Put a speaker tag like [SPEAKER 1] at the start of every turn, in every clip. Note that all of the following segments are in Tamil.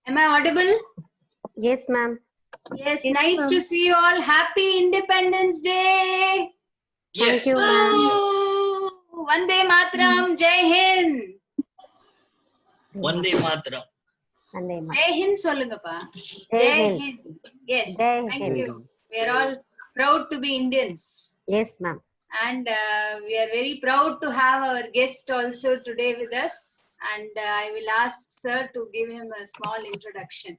[SPEAKER 1] Am I audible?
[SPEAKER 2] Yes, ma'am.
[SPEAKER 1] Yes, nice to see you all. Happy Independence Day.
[SPEAKER 2] Thank you, ma'am.
[SPEAKER 1] Woo! Vande Mataram, Jai Hind.
[SPEAKER 3] Vande Mataram.
[SPEAKER 2] Vande Mataram.
[SPEAKER 1] Jai Hind sollungappa.
[SPEAKER 2] Jai
[SPEAKER 1] Jai
[SPEAKER 2] Hind.
[SPEAKER 1] Hind. Yes,
[SPEAKER 2] Jai
[SPEAKER 1] thank
[SPEAKER 2] Hind.
[SPEAKER 1] you. We are all proud to be Indians.
[SPEAKER 2] Yes, ma'am.
[SPEAKER 1] And we are very proud to have our guest also today with us. And I will ask sir to give him a small introduction.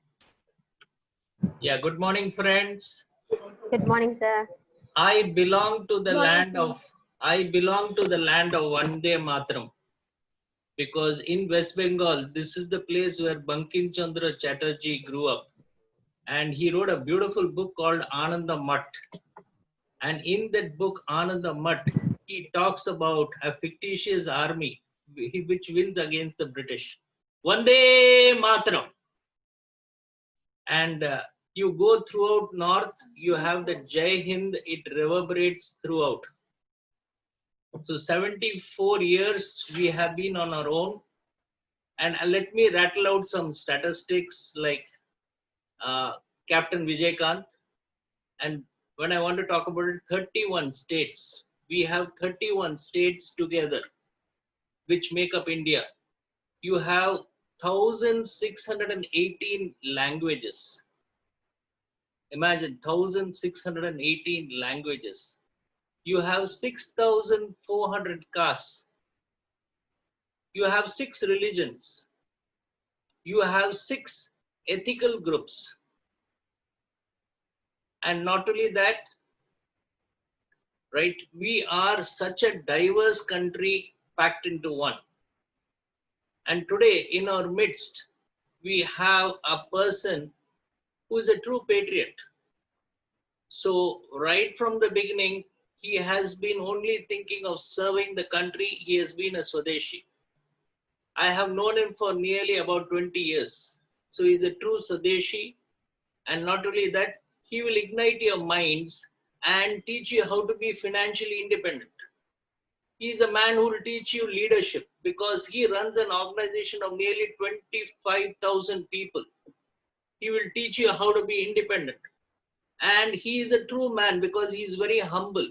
[SPEAKER 3] Yeah, good morning, friends.
[SPEAKER 2] Good morning, sir.
[SPEAKER 3] I belong to the land of Vande Mataram, because in West Bengal, this is the place where Bankim Chandra Chatterjee grew up, and he wrote a beautiful book called Ananda Math. And in that book, Ananda Math, he talks about a fictitious army which wins against the British. Vande Mataram. And you go throughout north, you have the Jai Hind, it reverberates throughout. So 74 years we have been on our own. And let me rattle out some statistics like Captain Vijaykanth. And when I want to talk about it, 31 states. We have 31 states together, which make up India. You have 1,618 languages. Imagine 1,618 languages. You have 6,400 castes. You have 6 religions. You have 6 ethical groups. And not only that, right, we are such a diverse country packed into one. And today in our midst, we have a person who is a true patriot. So right from the beginning, he has been only thinking of serving the country. He has been a Swadeshi. I have known him for nearly about 20 years. So he's a true Swadeshi. And not only that, he will ignite your minds and teach you how to be financially independent. He's a man who will teach you leadership, because he runs an organization of nearly 25,000 people. He will teach you how to be independent. And he is a true man because he is very humble.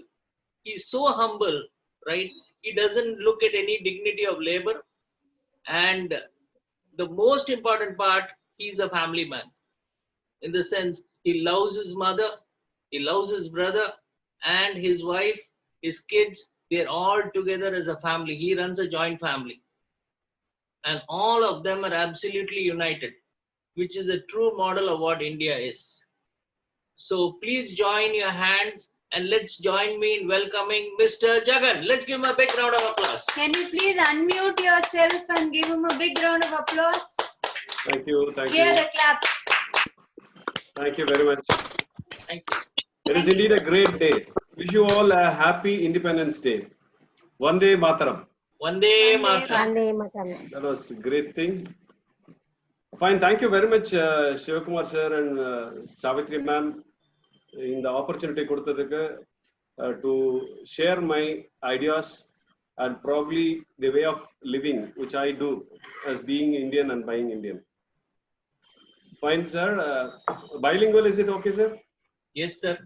[SPEAKER 3] He's so humble, right? He doesn't look at any dignity of labor. And the most important part, he's a family man. In the sense, he loves his mother, he loves his brother and his wife, his kids. They're all together as a family. He runs a joint family. And all of them are absolutely united, which is a true model of what India is. So please join your hands and let's join me in welcoming Mr. Jagan. Let's give him a big round of applause.
[SPEAKER 1] Can you please unmute yourself and give him a big round of applause?
[SPEAKER 4] Thank you. Thank
[SPEAKER 1] Hear
[SPEAKER 4] you.
[SPEAKER 1] the claps.
[SPEAKER 4] Thank you very much.
[SPEAKER 3] Thank you.
[SPEAKER 4] It is indeed a great day. Wish you all a happy Independence Day. Vande Mataram.
[SPEAKER 3] Vande Mataram.
[SPEAKER 2] Vande Mataram.
[SPEAKER 4] That was a great thing. Fine. Thank you very much, Shivakumar sir and Savitri ma'am, in the opportunity to share my ideas and probably the way of living which I do as being Indian and buying Indian. Fine, sir. Bilingual, is it okay, sir?
[SPEAKER 3] Yes, sir.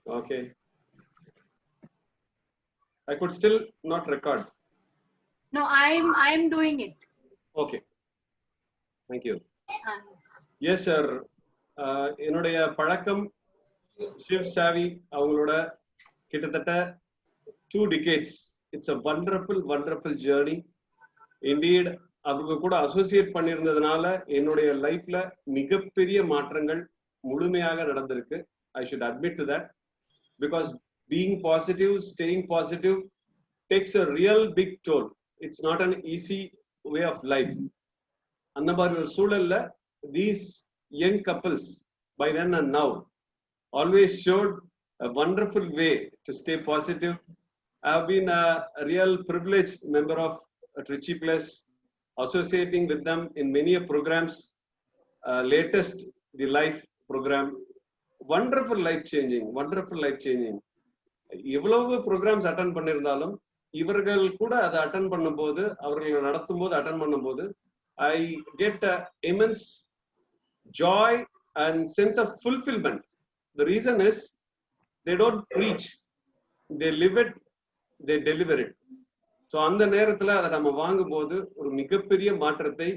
[SPEAKER 4] Okay. I could still not record.
[SPEAKER 1] No, I'm doing it.
[SPEAKER 4] Okay. Thank you.
[SPEAKER 1] Ah,
[SPEAKER 4] Yes, sir. என்னுடைய பழக்கம் Shiv Savi அவங்களோட கிட்டத்தட்ட 2 decades. It's a wonderful journey. Indeed, அவங்க கூட அசோசியேட் பண்ணியிருந்ததுனால என்னுடைய லைஃப்ல மிகப்பெரிய மாற்றங்கள் முழுமையாக நடந்திருக்கு. I should admit to that, because being positive, staying positive takes a real big toll. It's not an easy way of life. அந்த மாதிரி ஒரு சூழல்ல these young couples by then and now always showed a wonderful way to stay positive. I have been a real privileged member of Trichy Plus, associating with them in many programs. Latest, the life program, wonderful life changing. இவ்வளவு ப்ரோக்ராம்ஸ் அட்டென்ட் பண்ணியிருந்தாலும் இவர்கள் கூட அதை அட்டென்ட் பண்ணும்போது, அவர்கள் நடத்தும் போது, அட்டென்ட் பண்ணும்போது, I get immense joy and sense of fulfillment. The reason is they don't preach, they live it, they deliver it. So அந்த நேரத்துல அதை நம்ம வாங்கும் போது ஒரு மிகப்பெரிய மாற்றத்தை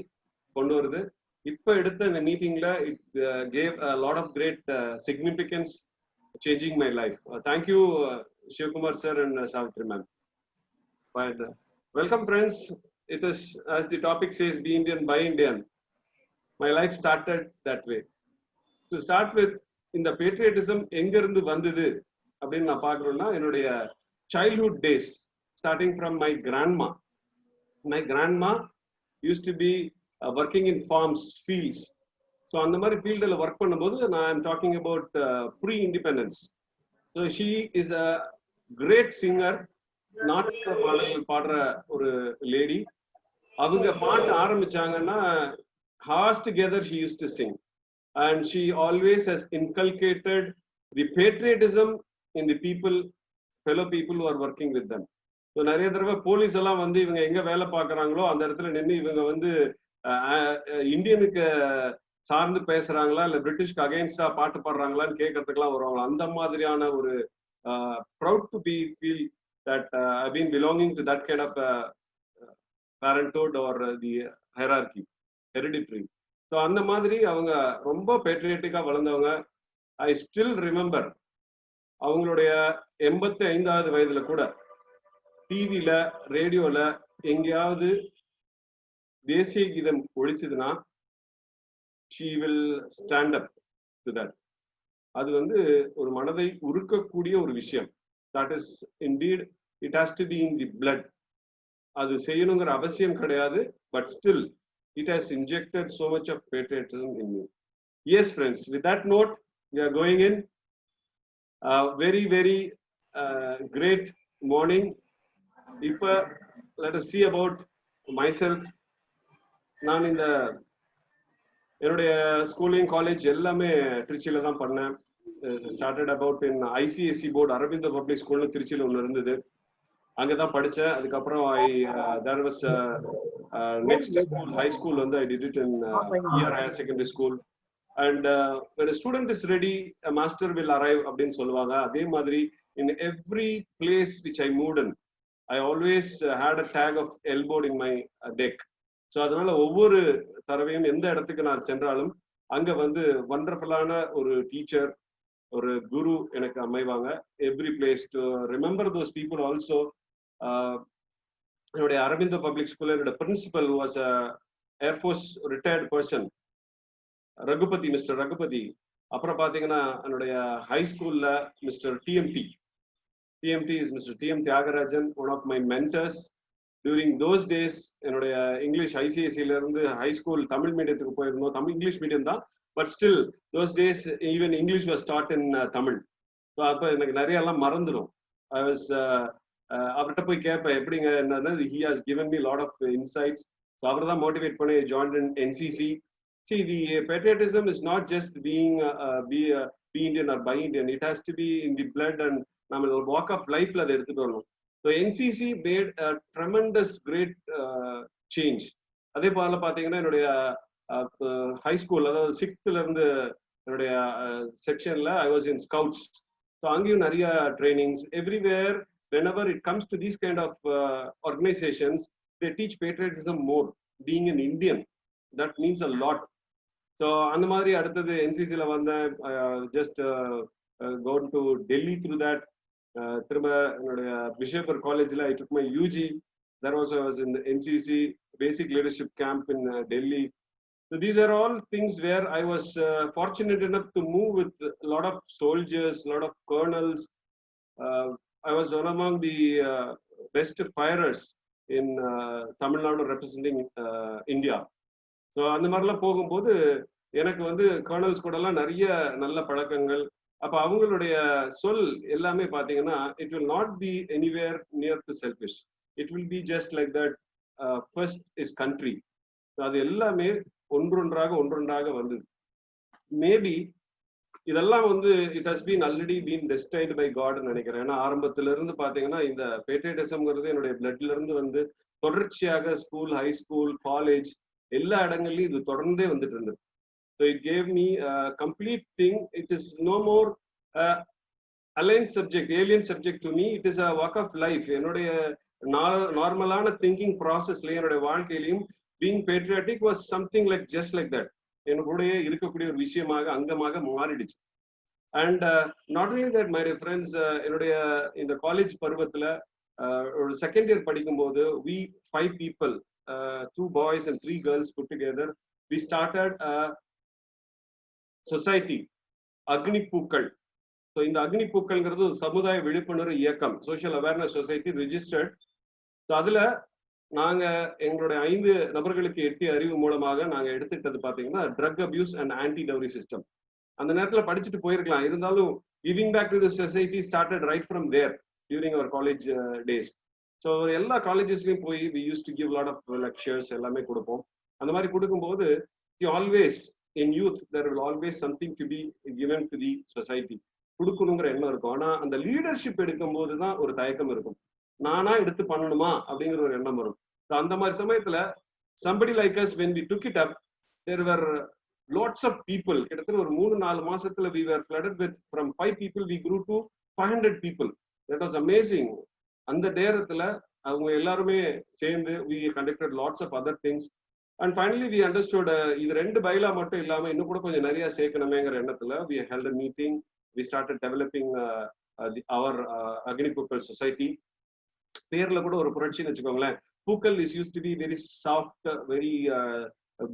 [SPEAKER 4] கொண்டு வருது. இப்ப எடுத்த இந்த மீட்டிங்ல it gave a lot of great significance changing my life. Thank you Shivkumar sir and Savitri ma'am. But welcome friends. It is, as the topic says, be Indian, buy Indian. My life started that way. To start with, இந்த patriotism எங்க இருந்து வந்தது அப்படின்னு நான் பார்க்கணும்னா என்னுடைய childhood days, starting from my grandma. My grandma used to be working in farms, fields. So அந்த மாதிரி ஃபீல்டில் ஒர்க் பண்ணும்போது நான் I'm talking about pre independence. So she is a great singer, நாட்டுப்புற பாடல்கள் பாடுற ஒரு லேடி. அவங்க பாட்டு ஆரம்பிச்சாங்கன்னா hearts together she used to sing, and she always has inculcated the patriotism in the people, fellow people who are working with them. So நிறைய தடவை போலீஸ் எல்லாம் வந்து இவங்க எங்க வேலை பார்க்குறாங்களோ அந்த இடத்துல நின்று இவங்க வந்து இந்தியனுக்கு சார்ந்து பேசுறாங்களா இல்ல பிரிட்டிஷ்க்கு அகைன்ஸ்டா பாட்டு பாடுறாங்களான்னு கேட்கறதுக்கெல்லாம் வருவாங்க. அந்த மாதிரியான ஒரு proud to be feel that I've been belonging to that kind of parenthood or the hierarchy, hereditary. So அந்த மாதிரி அவங்க ரொம்ப பேட்ரியாட்டிக்கா வளர்ந்தவங்க. I still remember அவங்களுடைய 85வது வயதுல கூட டிவில ரேடியோல எங்கேயாவது தேசிய கீதம் ஒழிச்சதுன்னா she will stand up to that. அது வந்து ஒரு மனதை உருக்கக்கூடிய ஒரு விஷயம். That is indeed, it has to be in the blood. அது செய்யணுங்கிற அவசியம் கிடையாது, but still it has injected so much of patriotism in me. Yes friends, with that note we are going in. Very great morning. Ipa let us see about myself. நான் இந்த என்னுடைய ஸ்கூலிங் காலேஜ் எல்லாமே திருச்சியில தான் பண்ணேன். Started about in ICSE board, Aravinda public ஸ்கூல்னு திருச்சியில ஒன்று இருந்தது, அங்கதான் படிச்சேன். அதுக்கப்புறம் there was next school, high school வந்து I did it in ER higher secondary school. And when a student is ready, a master will arrive அப்படின்னு சொல்லுவாங்க. அதே மாதிரி in every place which I moved in, I always had a tag of elbowed in my deck. So அதனால ஒவ்வொரு தடவையும் எந்த இடத்துக்கு நான் சென்றாலும் அங்க வந்து வண்டர்ஃபுல்லான ஒரு டீச்சர், ஒரு குரு எனக்கு அமைவாங்க. Every place to remember those people. Also என்னுடைய அரவிந்த பப்ளிக் ஸ்கூல்ல என்னோட principal was air force retired person, Raghupathi, mister Raghupathi. அப்புறம் பாத்தீங்கன்னா என்னுடைய ஹை ஸ்கூல்ல mister TMT is Mr. TM Thiyagarajan, one of my mentors. During those days என்னுடைய இங்கிலீஷ் ஐசிஎஸ்சில இருந்து ஹை ஸ்கூல் தமிழ் மீடியத்துக்கு போயிருந்தோம். தமிழ் இங்கிலீஷ் மீடியம் தான், but still those days even English was taught in Tamil. So அப்போ எனக்கு நிறைய எல்லாம் மறந்துடும். I was அவர்கிட்ட போய் கேட்பேன் எப்படிங்க என்னன்னா, he has given me lot of insights. So அவர் தான் மோட்டிவேட் பண்ணி joined in NCC. See, the patriotism is not just being be Indian or buy Indian. It has to be in the blood, and நம்ம ஒரு walk of lifeல அதை எடுத்துட்டு வரணும். So NCC made a tremendous great change. அதே போல பாத்தீங்கன்னா என்னுடைய ஹை ஸ்கூல், அதாவது 6th இருந்து என்னுடைய செக்ஷன்ல I was in scouts. So அங்கேயும் நிறைய trainings. Everywhere, whenever it comes to these kind of organizations, they teach patriotism more. Being an Indian, that means a lot. So அந்த மாதிரி அடுத்தது NCCல வந்தேன். Just gone to Delhi through that. திரும்ப என்னுடைய பிஷேப்பர் காலேஜ்ல I took my UG. There also I was in the NCC basic leadership camp in Delhi. So these are all things where I was fortunate enough to move with a lot of soldiers, a lot of colonels. I was one among the best firers in Tamil Nadu representing India. So அந்த மாதிரிலாம் போகும்போது எனக்கு வந்து கர்னல்ஸ் கூட எல்லாம் நிறைய நல்ல பழக்கங்கள். அப்ப அவங்களுடைய சொல் எல்லாமே பாத்தீங்கன்னா, it will not be anywhere near to selfish. It will be just like that. First is country. அது எல்லாமே ஒன்றொன்றாக வந்தது. மேபி இதெல்லாம் வந்து it has been already been destined by God நினைக்கிறேன். ஏன்னா ஆரம்பத்துல இருந்து பாத்தீங்கன்னா இந்த பேட்ரியாட்டிசம்ங்கிறது என்னுடைய பிளட்ல இருந்து வந்து தொடர்ச்சியாக ஸ்கூல், ஹை ஸ்கூல், காலேஜ் எல்லா இடங்கள்லயும் இது தொடர்ந்தே வந்துட்டு இருந்தது. So it gave me a complete thing. It is no more alien subject, alien subject to me. It is a walk of life. என்னுடைய நார்மலான திங்கிங் ப்ராசஸ்ல என்னுடைய வாழ்க்கையிலையும் being patriotic was something like just like that. என்னுடைய இருக்கக்கூடிய ஒரு விஷயமாக அங்கமாக மாறிடுச்சு. And not only that, my dear friends, என்னுடைய இந்த காலேஜ் பருவத்துல ஒரு செகண்ட் இயர் படிக்கும்போது we 5 people, 2 boys and 3 girls put together, we started a society, அக்னி பூக்கள். ஸோ இந்த அக்னி பூக்கள்ங்கிறது சமுதாய விழிப்புணர்வு இயக்கம், social awareness society registered. So அதுல நாங்க எங்களுடைய 5 நபர்களுக்கு எட்டிய அறிவு மூலமாக நாங்க எடுத்துக்கிட்டது பாத்தீங்கன்னா drug abuse and anti dowry system. அந்த நேரத்துல படிச்சுட்டு போயிருக்கலாம், இருந்தாலும் giving back to the society started right from there during our college days. So எல்லா காலேஜஸ்லயும் போய் we use to give lot of lectures எல்லாமே கொடுப்போம். அந்த மாதிரி கொடுக்கும்போது always in youth there will always something to be given to the society, கொடுக்கணுங்கிற எண்ணம் இருக்கும். ஆனா அந்த லீடர்ஷிப் எடுக்கும் போதுதான் ஒரு தயக்கம் இருக்கும், நானா எடுத்து பண்ணணுமா அப்படிங்கிற ஒரு எண்ணம் வரும். அந்த மாதிரி சமயத்துல somebody like us, when we took it up, there were lots of people. கிட்டத்தட்ட ஒரு 3-4 மாசத்துல we were flooded with, from 5 people we grew to 500 people. That was amazing. அந்த நேரத்துல அவங்க எல்லாருமே சேர்ந்து we conducted lots of other things, and finally we understood இது 2 பைலா மட்டும் இல்லாம இன்னும் கூட கொஞ்சம் நிறைய சேர்க்கணுமேங்கிற எண்ணத்துல we held a meeting. We started developing our Agni Pookal society. பேர்ல கூட ஒரு புரட்சின்னு வச்சுக்கோங்களேன். பூக்கல் is use to be very soft, very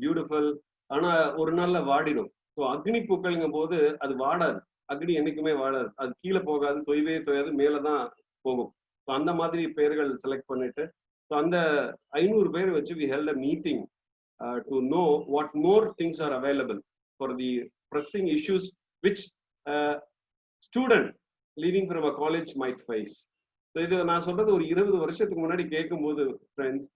[SPEAKER 4] beautiful, ஆனா ஒரு நாள்ல வாடிடும். ஸோ அக்னி பூக்கள்ங்கும் போது அது வாடாது, அக்னி என்னைக்குமே வாடாது, அது கீழே போகாது, தொய்வே தொய்யாது, மேலதான் போகும். ஸோ அந்த மாதிரி பேர்கள் செலக்ட் பண்ணிட்டு ஸோ அந்த 500 பேர் வச்சு we held a meeting to know what more things are available for the pressing issues which student leaving from a college might face. So இது நான் சொல்றது ஒரு 20 வருஷத்துக்கு முன்னாடி கேட்கும்போது ஃப்ரெண்ட்ஸ்,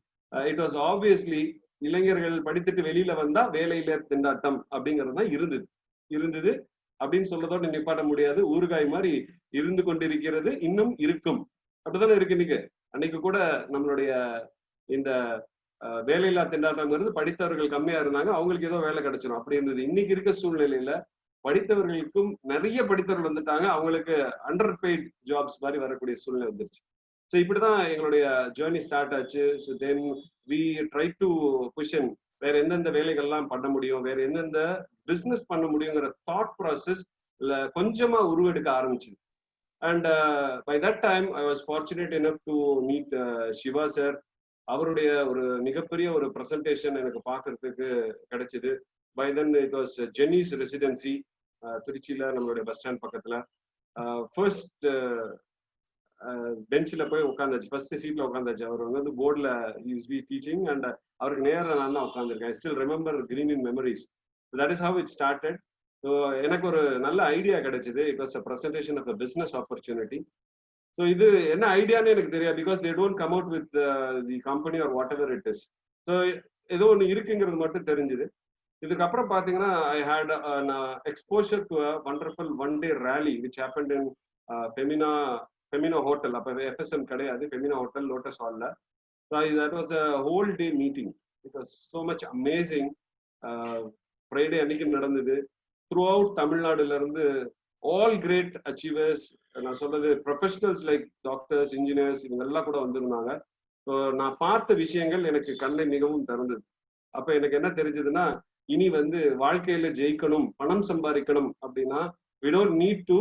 [SPEAKER 4] இட் வாஸ் ஆப்வியஸ்லி இளைஞர்கள் படித்துட்டு வெளியில வந்தா வேலையில திண்டாட்டம் அப்படிங்கிறது தான் இருந்தது அப்படின்னு சொல்றதோட நிப்பாட்ட முடியாது. ஊறுகாய் மாதிரி இருந்து கொண்டிருக்கிறது, இன்னும் இருக்கும். அப்படித்தானே இருக்கு இன்னைக்கு. அன்னைக்கு கூட நம்மளுடைய இந்த வேலையில்லா திண்டாட்டம்ங்கிறது படித்தவர்கள் கம்மியா இருந்தாங்க, அவங்களுக்கு ஏதோ வேலை கிடைச்சிடும் அப்படி இருந்தது. இன்னைக்கு இருக்க சூழ்நிலையில படித்தவர்களுக்கும் நிறைய படித்தவர்கள் வந்துட்டாங்க, அவங்களுக்கு அண்டர் பெய்ட் ஜாப்ஸ் மாதிரி வரக்கூடிய சூழ்நிலை வந்துருச்சு. ஸோ இப்படிதான் எங்களுடைய ஜேர்னி ஸ்டார்ட் ஆச்சு. So then we try to question வேற எந்தெந்த வேலைகள்லாம் பண்ண முடியும், வேற எந்தெந்த பிசினஸ் பண்ண முடியுங்கிற தாட் ப்ராசஸ் கொஞ்சமா உருவெடுக்க ஆரம்பிச்சுது. And by that time I was fortunate enough to meet Siva sir. அவருடைய ஒரு மிகப்பெரிய ஒரு ப்ரெசன்டேஷன் எனக்கு பார்க்கறதுக்கு கிடைச்சது. By then it was Jenney's Residency, திருச்சியில நம்மளுடைய பஸ் ஸ்டாண்ட் பக்கத்துல. ஃபர்ஸ்ட் பெஞ்சில் போய் உட்காந்தாச்சு, ஃபர்ஸ்ட் சீட்ல உட்காந்தாச்சு. அவர் வந்து போர்டில் யூஸ் பி டீச்சிங் அண்ட் அவருக்கு நேரில் நான் தான் உட்காந்துருக்கேன். I still remember green in memories. That is how it started. So எனக்கு ஒரு நல்ல ஐடியா கிடைச்சது. It was a presentation of a business opportunity. So இது என்ன ஐடியான்னு எனக்கு தெரியாது, because they don't come out with the company or whatever it is. So ஏதோ ஒன்று இருக்குங்கிறது மட்டும் தெரிஞ்சுது. இதுக்கப்புறம் பார்த்தீங்கன்னா I had exposure to a wonderful one day rally which happened in Femina hotel. அப்போ எஃப்எஸ்எம் கிடையாது, ஃபெமினா ஹோட்டல், லோட்டஸ் ஹாலில். So that was a whole day meeting. It was so much amazing. Friday அன்னைக்கு நடந்தது. த்ரூ அவுட் தமிழ்நாடுல இருந்து ஆல் கிரேட் அச்சீவர்ஸ், நான் சொல்றது ப்ரொஃபஷனல்ஸ் லைக் டாக்டர்ஸ், இன்ஜினியர்ஸ், இவங்க எல்லாம் கூட வந்திருந்தாங்க. ஸோ நான் பார்த்த விஷயங்கள் எனக்கு கண்ணை மிகவும் திறந்தது. அப்ப எனக்கு என்ன தெரிஞ்சதுன்னா, இனி வந்து வாழ்க்கையில ஜெயிக்கணும், பணம் சம்பாதிக்கணும் அப்படின்னா we don't need to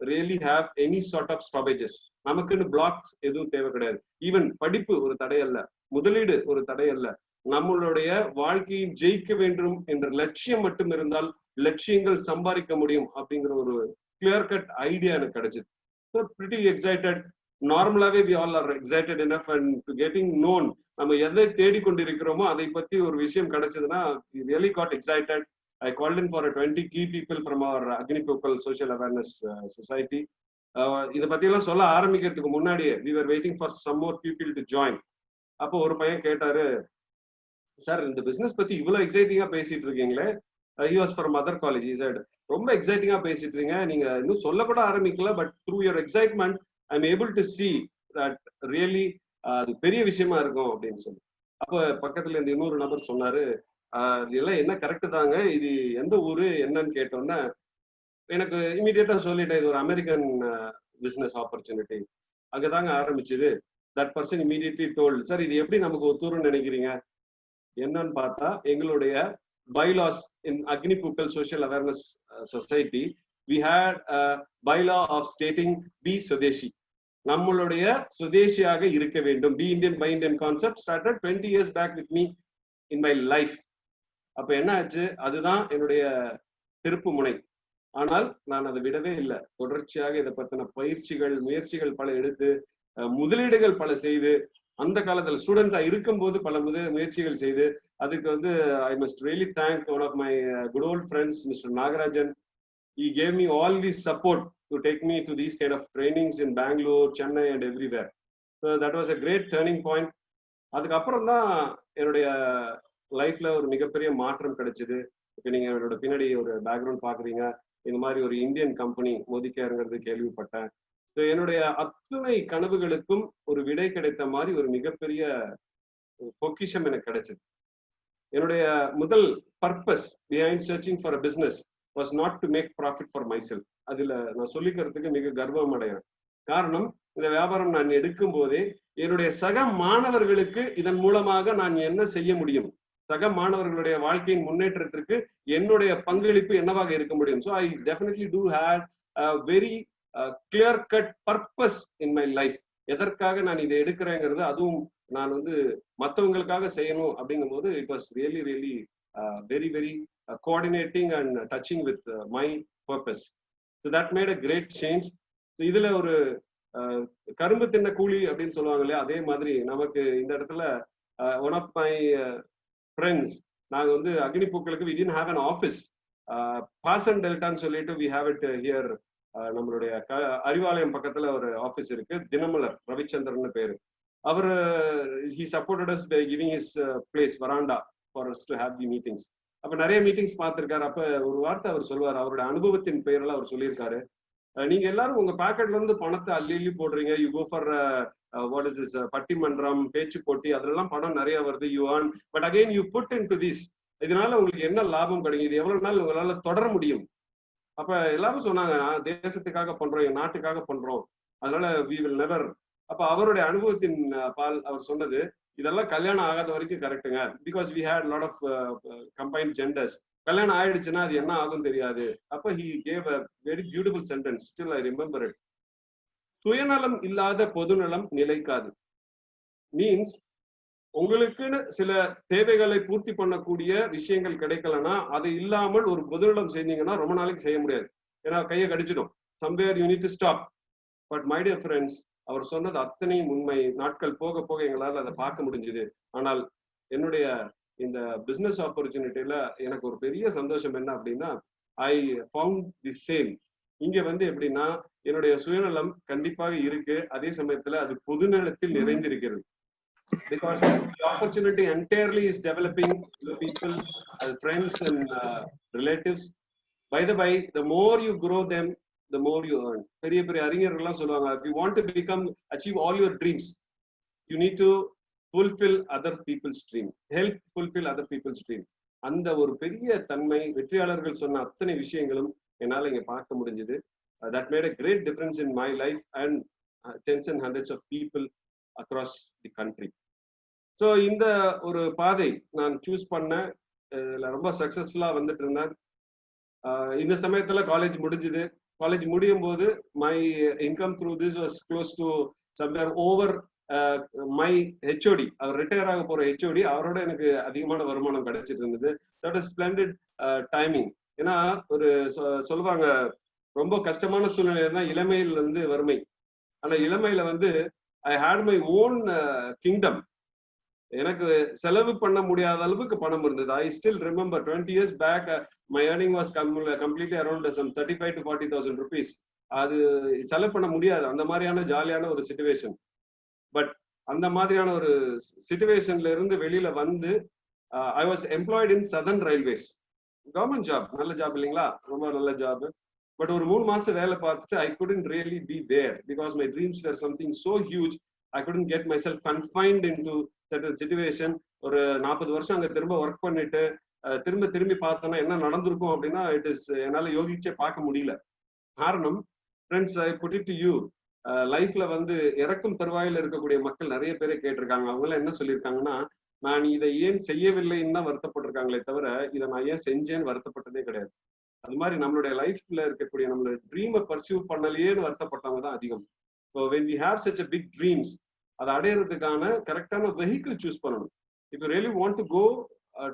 [SPEAKER 4] really have any sort of stoppages. நமக்குன்னு பிளாக்ஸ் எதுவும் தேவை கிடையாது. ஈவன் படிப்பு ஒரு தடை அல்ல, முதலீடு ஒரு தடை அல்ல. நம்மளுடைய வாழ்க்கையில் ஜெயிக்க வேண்டும் என்ற லட்சியம் மட்டும் இருந்தால் லட்சியங்கள் சம்பாதிக்க முடியும் அப்படிங்கிற ஒரு கிளியர் கட் ஐடியா எனக்கு கிடைச்சது. So pretty excited. நார்மலாவே we all are excited enough and to getting known. நம்ம எதை தேடிக்கொண்டிருக்கிறோமோ அதை பத்தி ஒரு விஷயம் கிடைச்சதுன்னா we really got excited. I called in for a 20 key people from our Agni Pookal Social Awareness Society. இதை பத்தி எல்லாம் சொல்ல ஆரம்பிக்கிறதுக்கு முன்னாடியே we were waiting for some more people to join. அப்போ ஒரு பையன் கேட்டாரு, சார் இந்த பிசினஸ் பத்தி இவ்வளவு எக்ஸைட்டிங்கா பேசிட்டு இருக்கீங்களே. He was from other college. He said, ரொம்ப எக்ஸைட்டிங்கா பேசிட்டு இருக்கீங்க, நீங்க இன்னும் சொல்ல கூட ஆரம்பிக்கல, but through your excitement I'm able to see that really அது பெரிய விஷயமா இருக்கும் அப்படின்னு சொல்லி. அப்போ பக்கத்துல இந்த இன்னொரு நபர் சொன்னாரு, இதெல்லாம் என்ன கரெக்ட் தாங்க, இது எந்த ஊரு என்னன்னு கேட்டோன்னா எனக்கு இமீடியட்டா சொல்லிட்டேன், இது ஒரு அமெரிக்கன் பிசினஸ் ஆப்பர்ச்சுனிட்டி, அங்கதாங்க ஆரம்பிச்சது. That person immediately told, sir இது எப்படி நமக்கு ஒத்துருன்னு நினைக்கிறீங்க? என்னன்னு பார்த்தா எங்களுடைய bylaws in Agnipukal Social Awareness Society, we had a bylaw of stating be Swadeshi, நம்மளுடைய சுதேசியாக இருக்க வேண்டும். Be Indian, Buy Indian concept started 20 years back with me in my life. அப்ப என்ன ஆச்சு, அதுதான் என்னுடைய திருப்பு முனை. ஆனால் நான் அதை விடவே இல்லை. தொடர்ச்சியாக இதை பத்தின பயிற்சிகள் முயற்சிகள் பல எடுத்து, முதலீடுகள் பல செய்து, அந்த காலத்துல ஸ்டூடெண்டா இருக்கும் போது பல முயற்சிகள் செய்து, அதுக்கு வந்து I must really thank one of my good old friends, Mr. Nagarajan. He gave me all this support to take me to these kind of trainings in Bangalore, Chennai and everywhere. So that was a great turning point. அதுக்கப்புறம் தான் என்னுடைய லைஃப்ல ஒரு மிகப்பெரிய மாற்றம் கிடைச்சது. இப்போ நீங்க என்னோட பின்னாடி ஒரு பேக்ரவுண்ட் பாக்குறீங்க, இந்த மாதிரி ஒரு இந்தியன் கம்பெனி மோதிகேர்ங்கிறது கேள்விப்பட்டேன். என்னுடைய அத்தனை கனவுகளுக்கும் ஒரு விடை கிடைத்த மாதிரி ஒரு மிகப்பெரிய பொக்கிஷம் எனக்கு கிடைச்சது. என்னுடைய முதல் purpose behind searching for a business was not to make profit for myself. அதுல நான் சொல்லிக்கிறதுக்கு மிக கர்வம் அடைகிறேன். காரணம், இந்த வியாபாரம் நான் எடுக்கும் போதே என்னுடைய சக மாணவர்களுக்கு இதன் மூலமாக நான் என்ன செய்ய முடியும், சக மாணவர்களுடைய வாழ்க்கையின் முன்னேற்றத்திற்கு என்னுடைய பங்களிப்பு என்னவாக இருக்க முடியும். So I definitely do have a very clear cut purpose in my life. எதற்காக நான் இதை எடுக்கிறேங்கிறது, அதுவும் நான் வந்து மற்றவங்களுக்காக செய்யணும் அப்படிங்கும் போது it was really really very very coordinating and touching with my purpose. So that made a great change. இதுல ஒரு கரும்பு தின்ன கூலி அப்படின்னு சொல்லுவாங்க இல்லையா, அதே மாதிரி நமக்கு இந்த இடத்துல ஒன் ஆஃப் மை ஃப்ரெண்ட்ஸ், நாங்க வந்து அக்னிபூக்களுக்கு we didn't have an office. பாசன் டெல்டான்னு சொல்லிட்டு we have it here. நம்மளுடைய அறிவாலயம் பக்கத்துல ஒரு ஆபீஸ் இருக்கு, தினமலர் ரவிச்சந்திரன் பேரு. அவர் he supported us by giving his place veranda for us to have the meetings. அப்ப நிறைய மீட்டிங்ஸ் பார்த்திருக்காரு. அப்ப ஒரு வார்த்தை அவர் சொல்வார், அவருடைய அனுபவத்தின் பெயர்ல அவர் சொல்லியிருக்காரு, நீங்க எல்லாரும் உங்க பாக்கெட்ல இருந்து பணத்தை அள்ளி போடுறீங்க, you go for what is this பட்டிமன்றம், பேச்சு போட்டி, அதெல்லாம் பணம் நிறைய வருது, you earn, but again you put into this, இதனால உங்களுக்கு என்ன லாபம் கிடைக்கும், இது எவ்வளவு நாள் உங்களால தொடர முடியும்? அப்ப எல்லாரும் சொன்னாங்க, தேசத்துக்காக பண்றோம், என் நாட்டுக்காக பண்றோம், அதனால we will never. அப்ப அவருடைய அனுபவத்தின் பால் அவர் சொன்னது, இதெல்லாம் கல்யாணம் ஆகாத வரைக்கும் கரெக்டுங்க, because we had lot of combined genders. கல்யாணம் ஆயிடுச்சுன்னா அது என்ன ஆகும் தெரியாது. அப்ப he gave a very beautiful sentence, still I remember it. சுயநலம் இல்லாத பொதுநலம் நிலைக்காது. மீன்ஸ் உங்களுக்குன்னு சில தேவைகளை பூர்த்தி பண்ணக்கூடிய விஷயங்கள் கிடைக்கலன்னா, அது இல்லாமல் ஒரு பொதுநலம் செஞ்சீங்கன்னா ரொம்ப நாளைக்கு செய்ய முடியாது, ஏன்னா கையை கடிச்சிடும். Somewhere you need to stop. But my dear friends, அவர் சொன்னது அத்தனையும் உண்மை. நாட்கள் போக போக எங்களால் அதை பார்க்க முடிஞ்சுது. ஆனால் என்னுடைய இந்த பிசினஸ் ஆப்பர்ச்சுனிட்டியில எனக்கு ஒரு பெரிய சந்தோஷம் என்ன அப்படின்னா, ஐ ஃபவுண்ட் தி சேம். இங்க வந்து எப்படின்னா, என்னுடைய சுயநலம் கண்டிப்பாக இருக்கு, அதே சமயத்துல அது பொதுநலத்தில் நிறைந்திருக்கிறது. Because the opportunity entirely is developing the people as friends and relatives. By the way, the more you grow them, the more you earn. பெரிய பெரிய அறிஞர்கள்லாம் சொல்லுவாங்க, if you want to achieve all your dreams, you need to fulfill other people's dream, help fulfill other people's dream. அந்த ஒரு பெரிய தன்மை வெற்றியாளர்கள் சொன்ன அத்தனை விஷயங்களும் என்னால இங்க பார்க்க முடிஞ்சது. That made a great difference in my life and tens and hundreds of people across the country. So இந்த ஒரு பாதை நான் சூஸ் பண்ணேன், ரொம்ப சக்சஸ்ஃபுல்லா வந்துட்டு இருந்தேன். இந்த சமயத்துல காலேஜ் முடிஞ்சுது. காலேஜ் முடியும் போது my income through this was close to somewhere over my HOD. அவர் ரிட்டையர் ஆக போற ஹெச்ஓடி, அவரோட எனக்கு அதிகமான வருமானம் கிடைச்சிட்டு இருந்தது. That is splendid timing. ஏன்னா ஒரு சொல்லுவாங்க, ரொம்ப கஷ்டமான சூழ்நிலை இளமையில் வந்து வறுமை. ஆனா இளமையில வந்து ஐ ஹேட் மை ஓன் கிங்டம். எனக்கு செலவு பண்ண முடியாத அளவுக்கு பணம் இருந்தது. ஐ still remember 20 years back my earning was completely around some 35,000 to 40,000 rupees. அது செலவு பண்ண முடியாது, அந்த மாதிரியான ஜாலியான ஒரு சிச்சுவேஷன். பட் அந்த மாதிரியான ஒரு சிச்சுவேஷன்ல இருந்து வெளியில வந்து I was employed in southern railways. Government job, நல்ல ஜாப் இல்லைங்களா, ரொம்ப நல்ல ஜாப். பட் ஒரு 3 மாசம் வேலை பார்த்துட்டு I couldn't really be there because my dreams were something so huge. I couldn't get myself confined into certain situation. ஒரு 40 வருஷம் அங்க திரும்ப ஒர்க் பண்ணிட்டு திரும்பி பார்த்தோம்னா என்ன நடந்திருக்கும் அப்படின்னா என்னால யோகிச்சே பார்க்க முடியல. காரணம், friends, I put it to you, லைஃப்ல வந்து இறக்கும் தருவாயில இருக்கக்கூடிய மக்கள் நிறைய பேரை கேட்டிருக்காங்க. அவங்க எல்லாம் என்ன சொல்லியிருக்காங்கன்னா, நான் இதை ஏன் செய்யவில்லைன்னு தான் வருத்தப்பட்டிருக்காங்களே தவிர இதை நான் ஏன் செஞ்சேன்னு வருத்தப்பட்டதே கிடையாது. அது மாதிரி நம்மளுடைய லைஃப்ல இருக்கக்கூடிய நம்மளுடைய ட்ரீமை பர்சியூ பண்ணலையேன்னு வருத்தப்பட்டவங்க தான் அதிகம். So when we have such a big dreams, அதை அடையிறதுக்கான கரெக்டான வெஹிக்கிள் சூஸ் பண்ணணும். If you really want to go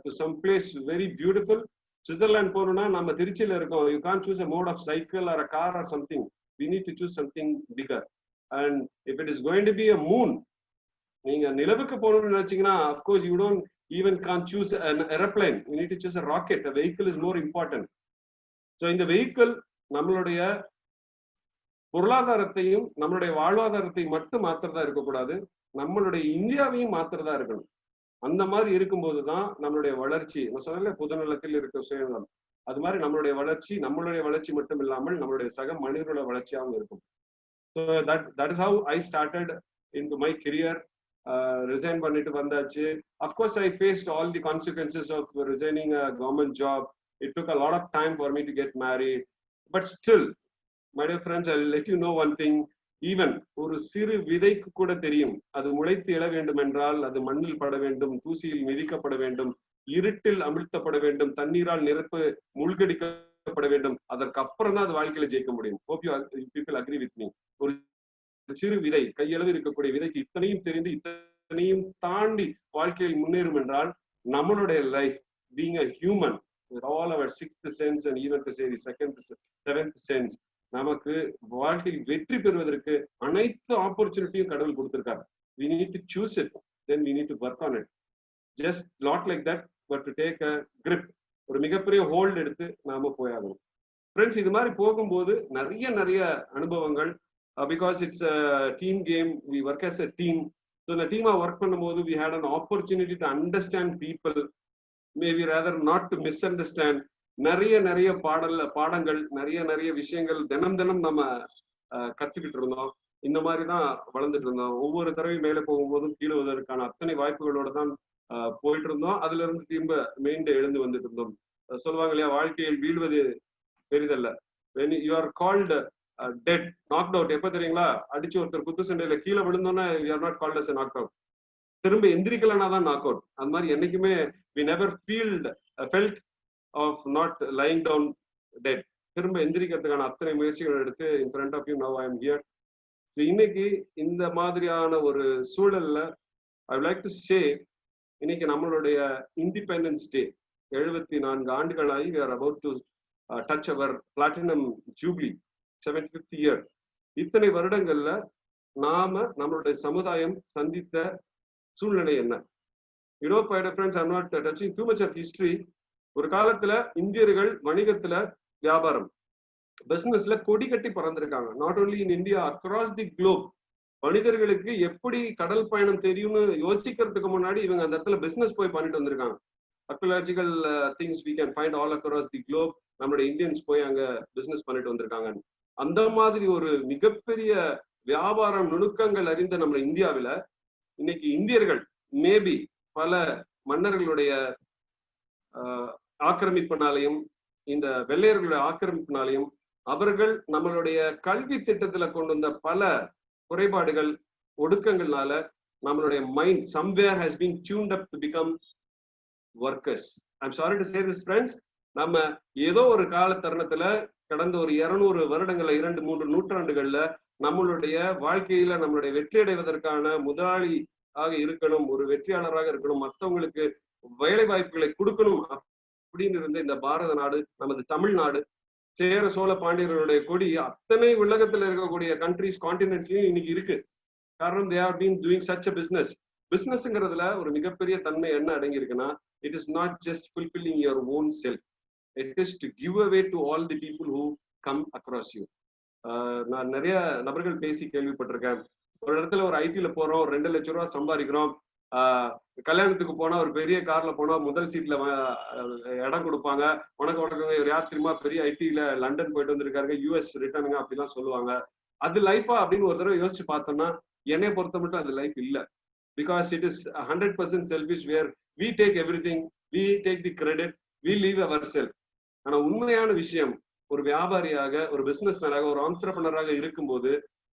[SPEAKER 4] to some place very beautiful, Switzerland போகணும்னா நம்ம திருச்சியில இருக்கோம். You can choose a mode of cycle or a car or something. We need to choose something bigger. And if it is going to be a moon, நீங்க நிலவுக்கு போகணும்னு நினைச்சீங்கன்னா of course you don't even can't choose an airplane. You need to choose a rocket. A vehicle is more important. So இந்த vehicle நம்மளுடைய பொருளாதாரத்தையும் நம்மளுடைய வாழ்வாதாரத்தையும் மட்டும் மாத்திரதா இருக்கக்கூடாது, நம்மளுடைய இந்தியாவையும் மாத்திரதா இருக்கணும். அந்த மாதிரி இருக்கும்போது தான் நம்மளுடைய வளர்ச்சி, நான் சொன்னேன் பொதுநலத்தில் இருக்க சுயநலம், அது மாதிரி நம்மளுடைய வளர்ச்சி மட்டும் இல்லாமல் நம்மளுடைய சக மனிதர்களோட வளர்ச்சியாகவும் இருக்கும். So that is how I started into my career. Resign பண்ணிட்டு வந்தாச்சு. Of course I faced all the consequences of resigning a government job. It took a lot of time for me to get married, but still, my dear friends, I'll let you know one thing. Even ஒரு சிறு விதைக்கு கூட தெரியும், அது முளைத்து எழ வேண்டும் என்றால் அது மண்ணில் பட வேண்டும், தூசியில் மிதிக்கப்பட வேண்டும், இருட்டில் அமிழ்த்தப்பட வேண்டும், தண்ணீரால் நிரப்பு மூழ்கடிக்கப்பட வேண்டும். அதற்கு அப்புறம் தான் அது வாழ்க்கையில ஜெயிக்க முடியும். Hope you people agree with me. ஒரு சிறு விதை, கையளவு இருக்கக்கூடிய விதைக்கு இத்தனையும் தெரிந்து இத்தனையும் தாண்டி வாழ்க்கையில் முன்னேறும் என்றால் நம்மளுடைய life, being a human with all our sixth sense and even to say the seventh sense, நமக்கு வாழ்க்கையில் வெற்றி பெறுவதற்கு அனைத்து ஆப்பர்ச்சுனிட்டியும் கடவுள் கொடுத்திருக்காரு. We need to choose it, then we need to work on it. Just not like that, but to take a grip, ஒரு மிகப்பெரிய ஹோல்ட் எடுத்து நாம போயாகணும். ஃப்ரெண்ட்ஸ், இது மாதிரி போகும்போது நிறைய அனுபவங்கள், because it's a team game, we work as a team. So இந்த டீமா ஒர்க் பண்ணும்போது we had an opportunity to understand people, maybe rather not to misunderstand. நிறைய பாடங்கள், நிறைய விஷயங்கள் தினம் நம்ம கத்துக்கிட்டு இருந்தோம். இந்த மாதிரி தான் வளர்ந்துட்டு இருந்தோம். ஒவ்வொரு தடவையும் மேலே போகும்போதும் கீழே வருவதற்கான அத்தனை வாய்ப்புகளோட தான் போயிட்டு இருந்தோம். அதுல இருந்து திரும்ப மீண்டு எழுந்து வந்துட்டு இருந்தோம். சொல்லுவாங்க இல்லையா, வாழ்க்கையில் வீழ்வது பெரிதல்ல. when you are called dead, knocked out, எப்ப தெரியுங்களா, அடிச்சு ஒருத்தர் குத்து சண்டையில கீழே விழுந்தோன்னா you are not called as a knocked out. திரும்ப எந்திரிக்கலன்னா தான் knock out. அது மாதிரி என்னைக்குமே we never felt of not lying down dead. திரும்ப எந்திரிக்கிறதுக்கான அத்தனை முயற்சிகள் எடுத்து in front of you now I am here. இன்னைக்கு இந்த மாதிரியான ஒரு சூழல்ல I would like to say, இன்னைக்கு நம்மளுடைய independence day 74 ஆண்டுகளாகி we are about to touch our platinum jubilee, 75th year. இத்தனை வருடங்கள்ல நம்மளுடைய சமுதாயம் சந்தித்த சூழ்நிலை என்ன? You know, my friends, I'm not touching too much of history. ஒரு காலத்துல இந்தியர்கள் வணிகத்துல, வியாபாரம், பிசினஸ்ல கொடி கட்டி பறந்திருக்காங்க. Not only in India, across the globe. மனிதர்களுக்கு எப்படி கடல் பயணம் தெரியும்னு யோசிக்கிறதுக்கு முன்னாடி இவங்க அந்த இடத்துல பிசினஸ் போய் பண்ணிட்டு வந்திருக்காங்க. Archaeological things we can find all across the globe. நம்மளுடைய இந்தியன்ஸ் போய் அங்க பிசினஸ் பண்ணிட்டு வந்திருக்காங்க. அந்த மாதிரி ஒரு மிகப்பெரிய வியாபாரம் நுணுக்கங்கள் அறிந்த நம்ம இந்தியாவில இன்னைக்கு இந்தியர்கள் மேபி பல மன்னர்களுடைய ஆக்கிரமிப்பினாலையும் இந்த வெள்ளையர்களுடைய ஆக்கிரமிப்பினாலையும் அவர்கள் நம்மளுடைய கல்வி திட்டத்துல கொண்டு வந்த பல குறைபாடுகள், ஒடுக்கங்கள்னால நம்மளுடைய mind somewhere has been tuned up to become workers. I'm sorry to say this, friends. நம்ம ஏதோ ஒரு கால தருணத்துல கடந்த ஒரு 200 வருடங்கள்ல, 2-3 நூற்றாண்டுகள்ல நம்மளுடைய வாழ்க்கையில நம்மளுடைய வெற்றி அடைவதற்கான முதலாளி இருக்கணும், ஒரு வெற்றியாளராக இருக்கணும், மற்றவங்களுக்கு வேலை வாய்ப்புகளை கொடுக்கணும் அப்படின்னு இருந்த இந்த பாரத நாடு, நமது தமிழ்நாடு, சேர சோழ பாண்டியர்களுடைய கொடி அத்தனை உலகத்துல இருக்கக்கூடிய கண்ட்ரிஸ், கான்டினென்ட்ஸ்லயும் இன்னைக்கு இருக்கு. காரணம், they have been doing such a business. பிசினஸ்ங்கிறதுல ஒரு மிகப்பெரிய தன்மை என்ன அடங்கி இருக்குன்னா, it is not just fulfilling your own self, it is to give away to all the people who come across you. நான் நிறைய நபர்கள் பேசி கேள்விப்பட்டிருக்கேன். ஒரு இடத்துல ஒரு ஐடில போறோம், 2 லட்சம் ரூபாய் சம்பாதிக்கிறோம், கல்யாணத்துக்கு போனா ஒரு பெரிய கார்ல போனா முதல் சீட்ல இடம் கொடுப்பாங்க. உனக்கு யார் தெரியுமா, பெரிய ஐடில லண்டன் போயிட்டு வந்திருக்காருங்க, US ரிட்டர்னுங்க அப்படிலாம் சொல்லுவாங்க. அது லைஃபா அப்படின்னு ஒரு தடவை யோசிச்சு பார்த்தோம்னா என்னைய பொறுத்த மட்டும் அது லைஃப் இல்ல. because it is 100% selfish where we take everything, we take the credit, we leave ourselves. ஆனா உண்மையான விஷயம், ஒரு வியாபாரியாக, ஒரு பிசினஸ் மேனாக, ஒரு ஆண்டர்பிரனராக இருக்கும்போது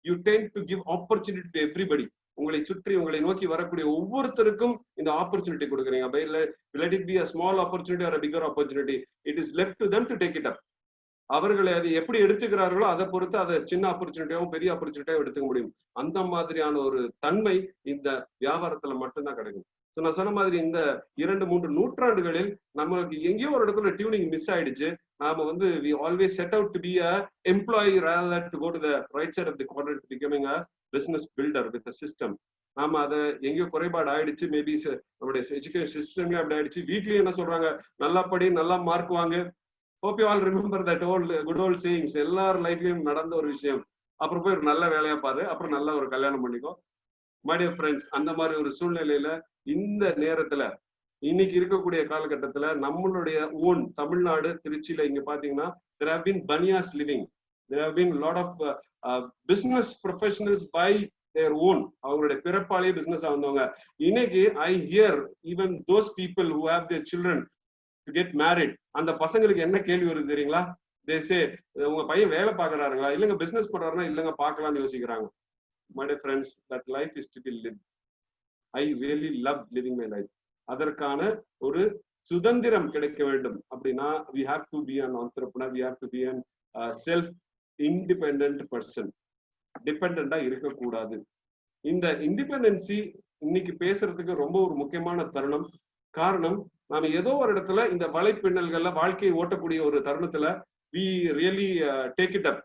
[SPEAKER 4] you tend to give opportunity to everybody. உங்களை சுற்றி உங்களை நோக்கி வரக்கூடிய ஒவ்வொருத்தருக்கும் இந்த ஆப்பர்ச்சுனிட்டி கொடுக்குறீங்க. let it be a small opportunity or a bigger opportunity, it is left to them to take it up. அவர்களை அதை எப்படி எடுத்துக்கிறார்களோ அதை பொறுத்து அதை சின்ன ஆப்பர்ச்சுனிட்டியாவும் பெரிய ஆப்பர்ச்சுனிட்டியாவும் எடுத்துக்க முடியும். அந்த மாதிரியான ஒரு தன்மை இந்த வியாபாரத்துல மட்டும்தான் கிடைக்கும். நான் சொன்ன மாதிரி இந்த 2-3 நூற்றாண்டுகளில் நம்மளுக்கு எங்கேயோ ஒரு இடத்துல டியூனிங் மிஸ் ஆயிடுச்சு. நாம வந்து we always set out to be a employee rather than to go to the right side of the quadrant, becoming a business builder with a system. நாம அதை எங்கேயோ குறைபாடு ஆயிடுச்சு. மேபி நம்மளுடைய எஜுகேஷன் சிஸ்டம்லயே அப்படி ஆயிடுச்சு. வீட்லயும் என்ன சொல்றாங்க, நல்லா படி, நல்லா மார்க் வாங்க. hope you all remember that good old sayings. எல்லார் லைஃப்லயும் நடந்த ஒரு விஷயம். அப்புறம் போய் ஒரு நல்ல வேலையா பாரு, அப்புறம் நல்ல ஒரு கல்யாணம் பண்ணிக்கோ. my dear friends, அந்த மாதிரி ஒரு சூழ்நிலையில இந்த நேரத்துல இன்னைக்கு இருக்கக்கூடிய காலகட்டத்துல நம்மளுடைய ஓன் தமிழ்நாடு திருச்சியில இங்க பாத்தீங்கன்னா there have been banyas living, there have been a lot of business professionals by their own, அவங்களுடைய பிறப்பாலே பிசினஸ் வந்தவங்க. இன்னைக்கு I hear even those people who have their children to get married, அந்த பசங்களுக்கு என்ன கேள்வி வருது தெரியுங்களா? they say, உங்க பையன் வேலை பாக்குறாருங்களா, இல்லங்க பிசினஸ் பண்றாருன்னா இல்லங்க பாக்கலாம்னு யோசிக்கிறாங்க. my dear friends, that life is to be lived. I really love living my life. அதற்கான ஒரு சுதந்திரம் கிடைக்க வேண்டும் அப்படின்னா we have to be an entrepreneur, we have to be an self independent person. டிபெண்டண்டா இருக்கக்கூடாது. இந்த இண்டிபெண்டன்சி இன்னைக்கு பேசுறதுக்கு ரொம்ப ஒரு முக்கியமான தருணம். காரணம், நாம ஏதோ ஒரு இடத்துல இந்த வலைப்பின்னல்கள்ல வாழ்க்கையை ஓட்டக்கூடிய ஒரு தருணத்துல we really take it up.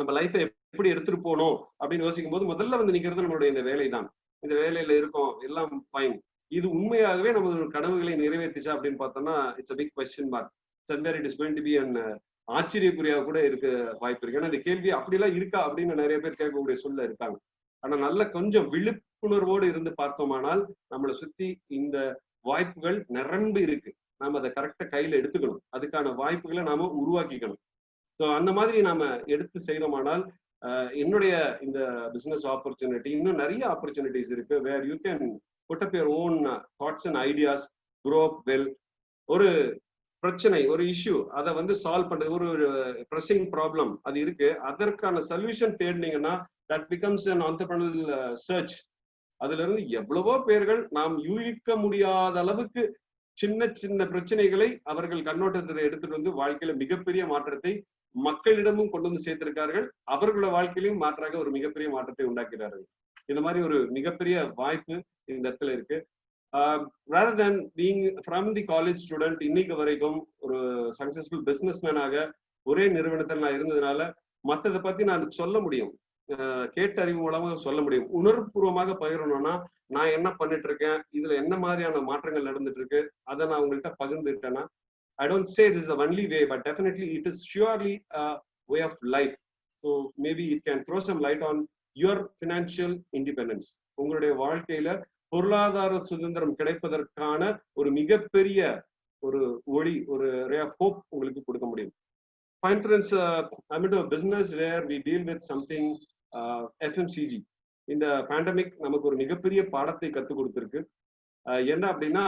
[SPEAKER 4] நம்ம லைஃபை எப்படி எடுத்துட்டு போகணும் அப்படின்னு யோசிக்கும் போது முதல்ல வந்து நிக்கிறது நம்மளுடைய இந்த வேலை தான். இந்த வேலையில இருக்கோம், எல்லாம் ஃபைன். இது உண்மையாகவே நம்ம கனவுகளை நிறைவேற்றிச்சா அப்படின்னு பார்த்தோம்னா it's a big question mark. somewhere it is going to be an ஆச்சரியக்குறியாக கூட இருக்க வாய்ப்பு இருக்கு. ஏன்னா இந்த கேள்வி அப்படிலாம் இருக்கா அப்படின்னு நிறைய பேர் கேட்கக்கூடிய சூழ்நிலை இருக்காங்க. ஆனா நல்ல கொஞ்சம் விழிப்புணர்வோடு இருந்து பார்த்தோமானால் நம்மளை சுத்தி இந்த வாய்ப்புகள் நிரம்பி இருக்கு. நாம அதை கரெக்டா கையில எடுத்துக்கணும். அதுக்கான வாய்ப்புகளை நாம உருவாக்கிக்கணும். ஸோ அந்த மாதிரி நாம எடுத்து செய்தோமானால் என்னுடைய இந்த பிசினஸ் ஆப்பர்ச்சுனிட்டி இன்னும் நிறைய ஆப்பர்ச்சுனிட்டிஸ் இருக்கு. Where you can put up your own thoughts and ideas, grow up well. ஒரு பிரச்சனை, ஒரு இஷ்யூ, அதை வந்து சால்வ் பண்றது, ஒரு ப்ரெஸிங் ப்ராப்ளம் அது இருக்கு, அதற்கான சொல்யூஷன் தேடினீங்கன்னா that becomes an entrepreneurial search. அதுல இருந்து எவ்வளவோ பேர்கள் நாம் யூகிக்க முடியாத அளவுக்கு சின்ன சின்ன பிரச்சனைகளை அவர்கள் கண்ணோட்டத்தில் எடுத்துட்டு வந்து வாழ்க்கையில மிகப்பெரிய மாற்றத்தை மக்களிடமும் கொண்டு வந்து சேர்த்திருக்கார்கள். அவர்களோட வாழ்க்கையிலும் மாற்றாக ஒரு மிகப்பெரிய மாற்றத்தை உண்டாக்கிறார்கள். இந்த மாதிரி ஒரு மிகப்பெரிய வாய்ப்பு இந்த இடத்துல இருக்கு. rather than being from the college student, இன்னைக்கு வரைக்கும் ஒரு சக்சஸ்ஃபுல் பிசினஸ் மேனாக ஒரே நிறுவனத்தில் நான் இருந்ததுனால மற்றதை பத்தி நான் சொல்ல முடியும், கேட்டறிவு மூலமாக சொல்ல முடியும். உணர்வுபூர்வமாக பகிரணும்னா நான் என்ன பண்ணிட்டு இருக்கேன், இதுல என்ன மாதிரியான மாற்றங்கள் நடந்துட்டு இருக்கு, அதை நான் உங்கள்கிட்ட பகிர்ந்துட்டேன்னா I don't say this is the only way, but definitely it is surely a way of life. So maybe it can throw some light on your financial independence. உங்களுடைய வாழ்க்கையில பொருளாதார சுதந்திரம் கிடைப்பதற்கான ஒரு மிகப்பெரிய ஒரு ஒளி, ஒரு ray of hope உங்களுக்கு கொடுக்க முடியும். Fine friends, I'm into a business where we deal with something FMCG. இந்த பேண்டமிக் நமக்கு ஒரு மிகப்பெரிய பாடத்தை கற்றுக் கொடுத்துருக்கு. என்ன அப்படின்னா,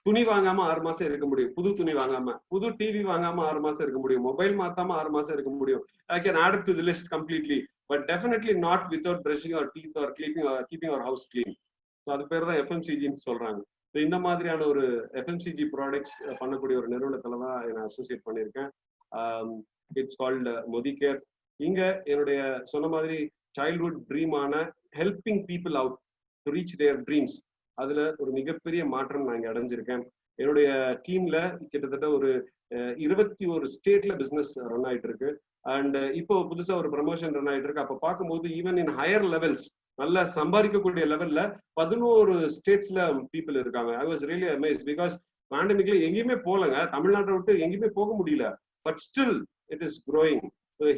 [SPEAKER 4] துணி வாங்காம 6 மாசம் இருக்க முடியும், புது துணி வாங்காம, புது டிவி வாங்காம 6 மாசம் இருக்க முடியும், மொபைல் மாத்தாம 6 மாசம் இருக்க முடியும். I can add it to the list completely, but definitely not without brushing our teeth or keeping our house clean. So அது பேர் தான் எஃப்எம்சிஜின்னு சொல்றாங்க. ஸோ இந்த மாதிரியான ஒரு எஃப்எம்சிஜி ப்ராடக்ட்ஸ் பண்ணக்கூடிய ஒரு நிறுவனத்துல தான் நான் அசோசியேட் பண்ணியிருக்கேன். It's called Modicare. இங்க என்னுடைய சொன்ன மாதிரி சைல்ட்ஹுட் ட்ரீமான helping people out to reach their dreams, அதுல ஒரு மிகப்பெரிய மாற்றம் நான் இங்க அடைஞ்சிருக்கேன். என்னுடைய டீம்ல கிட்டத்தட்ட ஒரு 21 ஸ்டேட்ல பிசினஸ் ரன் ஆயிட்டு இருக்கு. அண்ட் இப்போ புதுசா ஒரு ப்ரமோஷன் ரன் ஆயிட்டு இருக்கு. அப்ப பார்க்கும்போது ஈவன் இன் ஹையர் லெவல்ஸ், நல்ல சம்பாதிக்கக்கூடிய லெவல்ல 11 ஸ்டேட்ஸ்ல பீப்புள் இருக்காங்க. I was really amazed because பேண்டமிக்ல எங்கேயுமே போலங்க, தமிழ்நாட்டை விட்டு எங்கேயுமே போக முடியல. But still it is growing.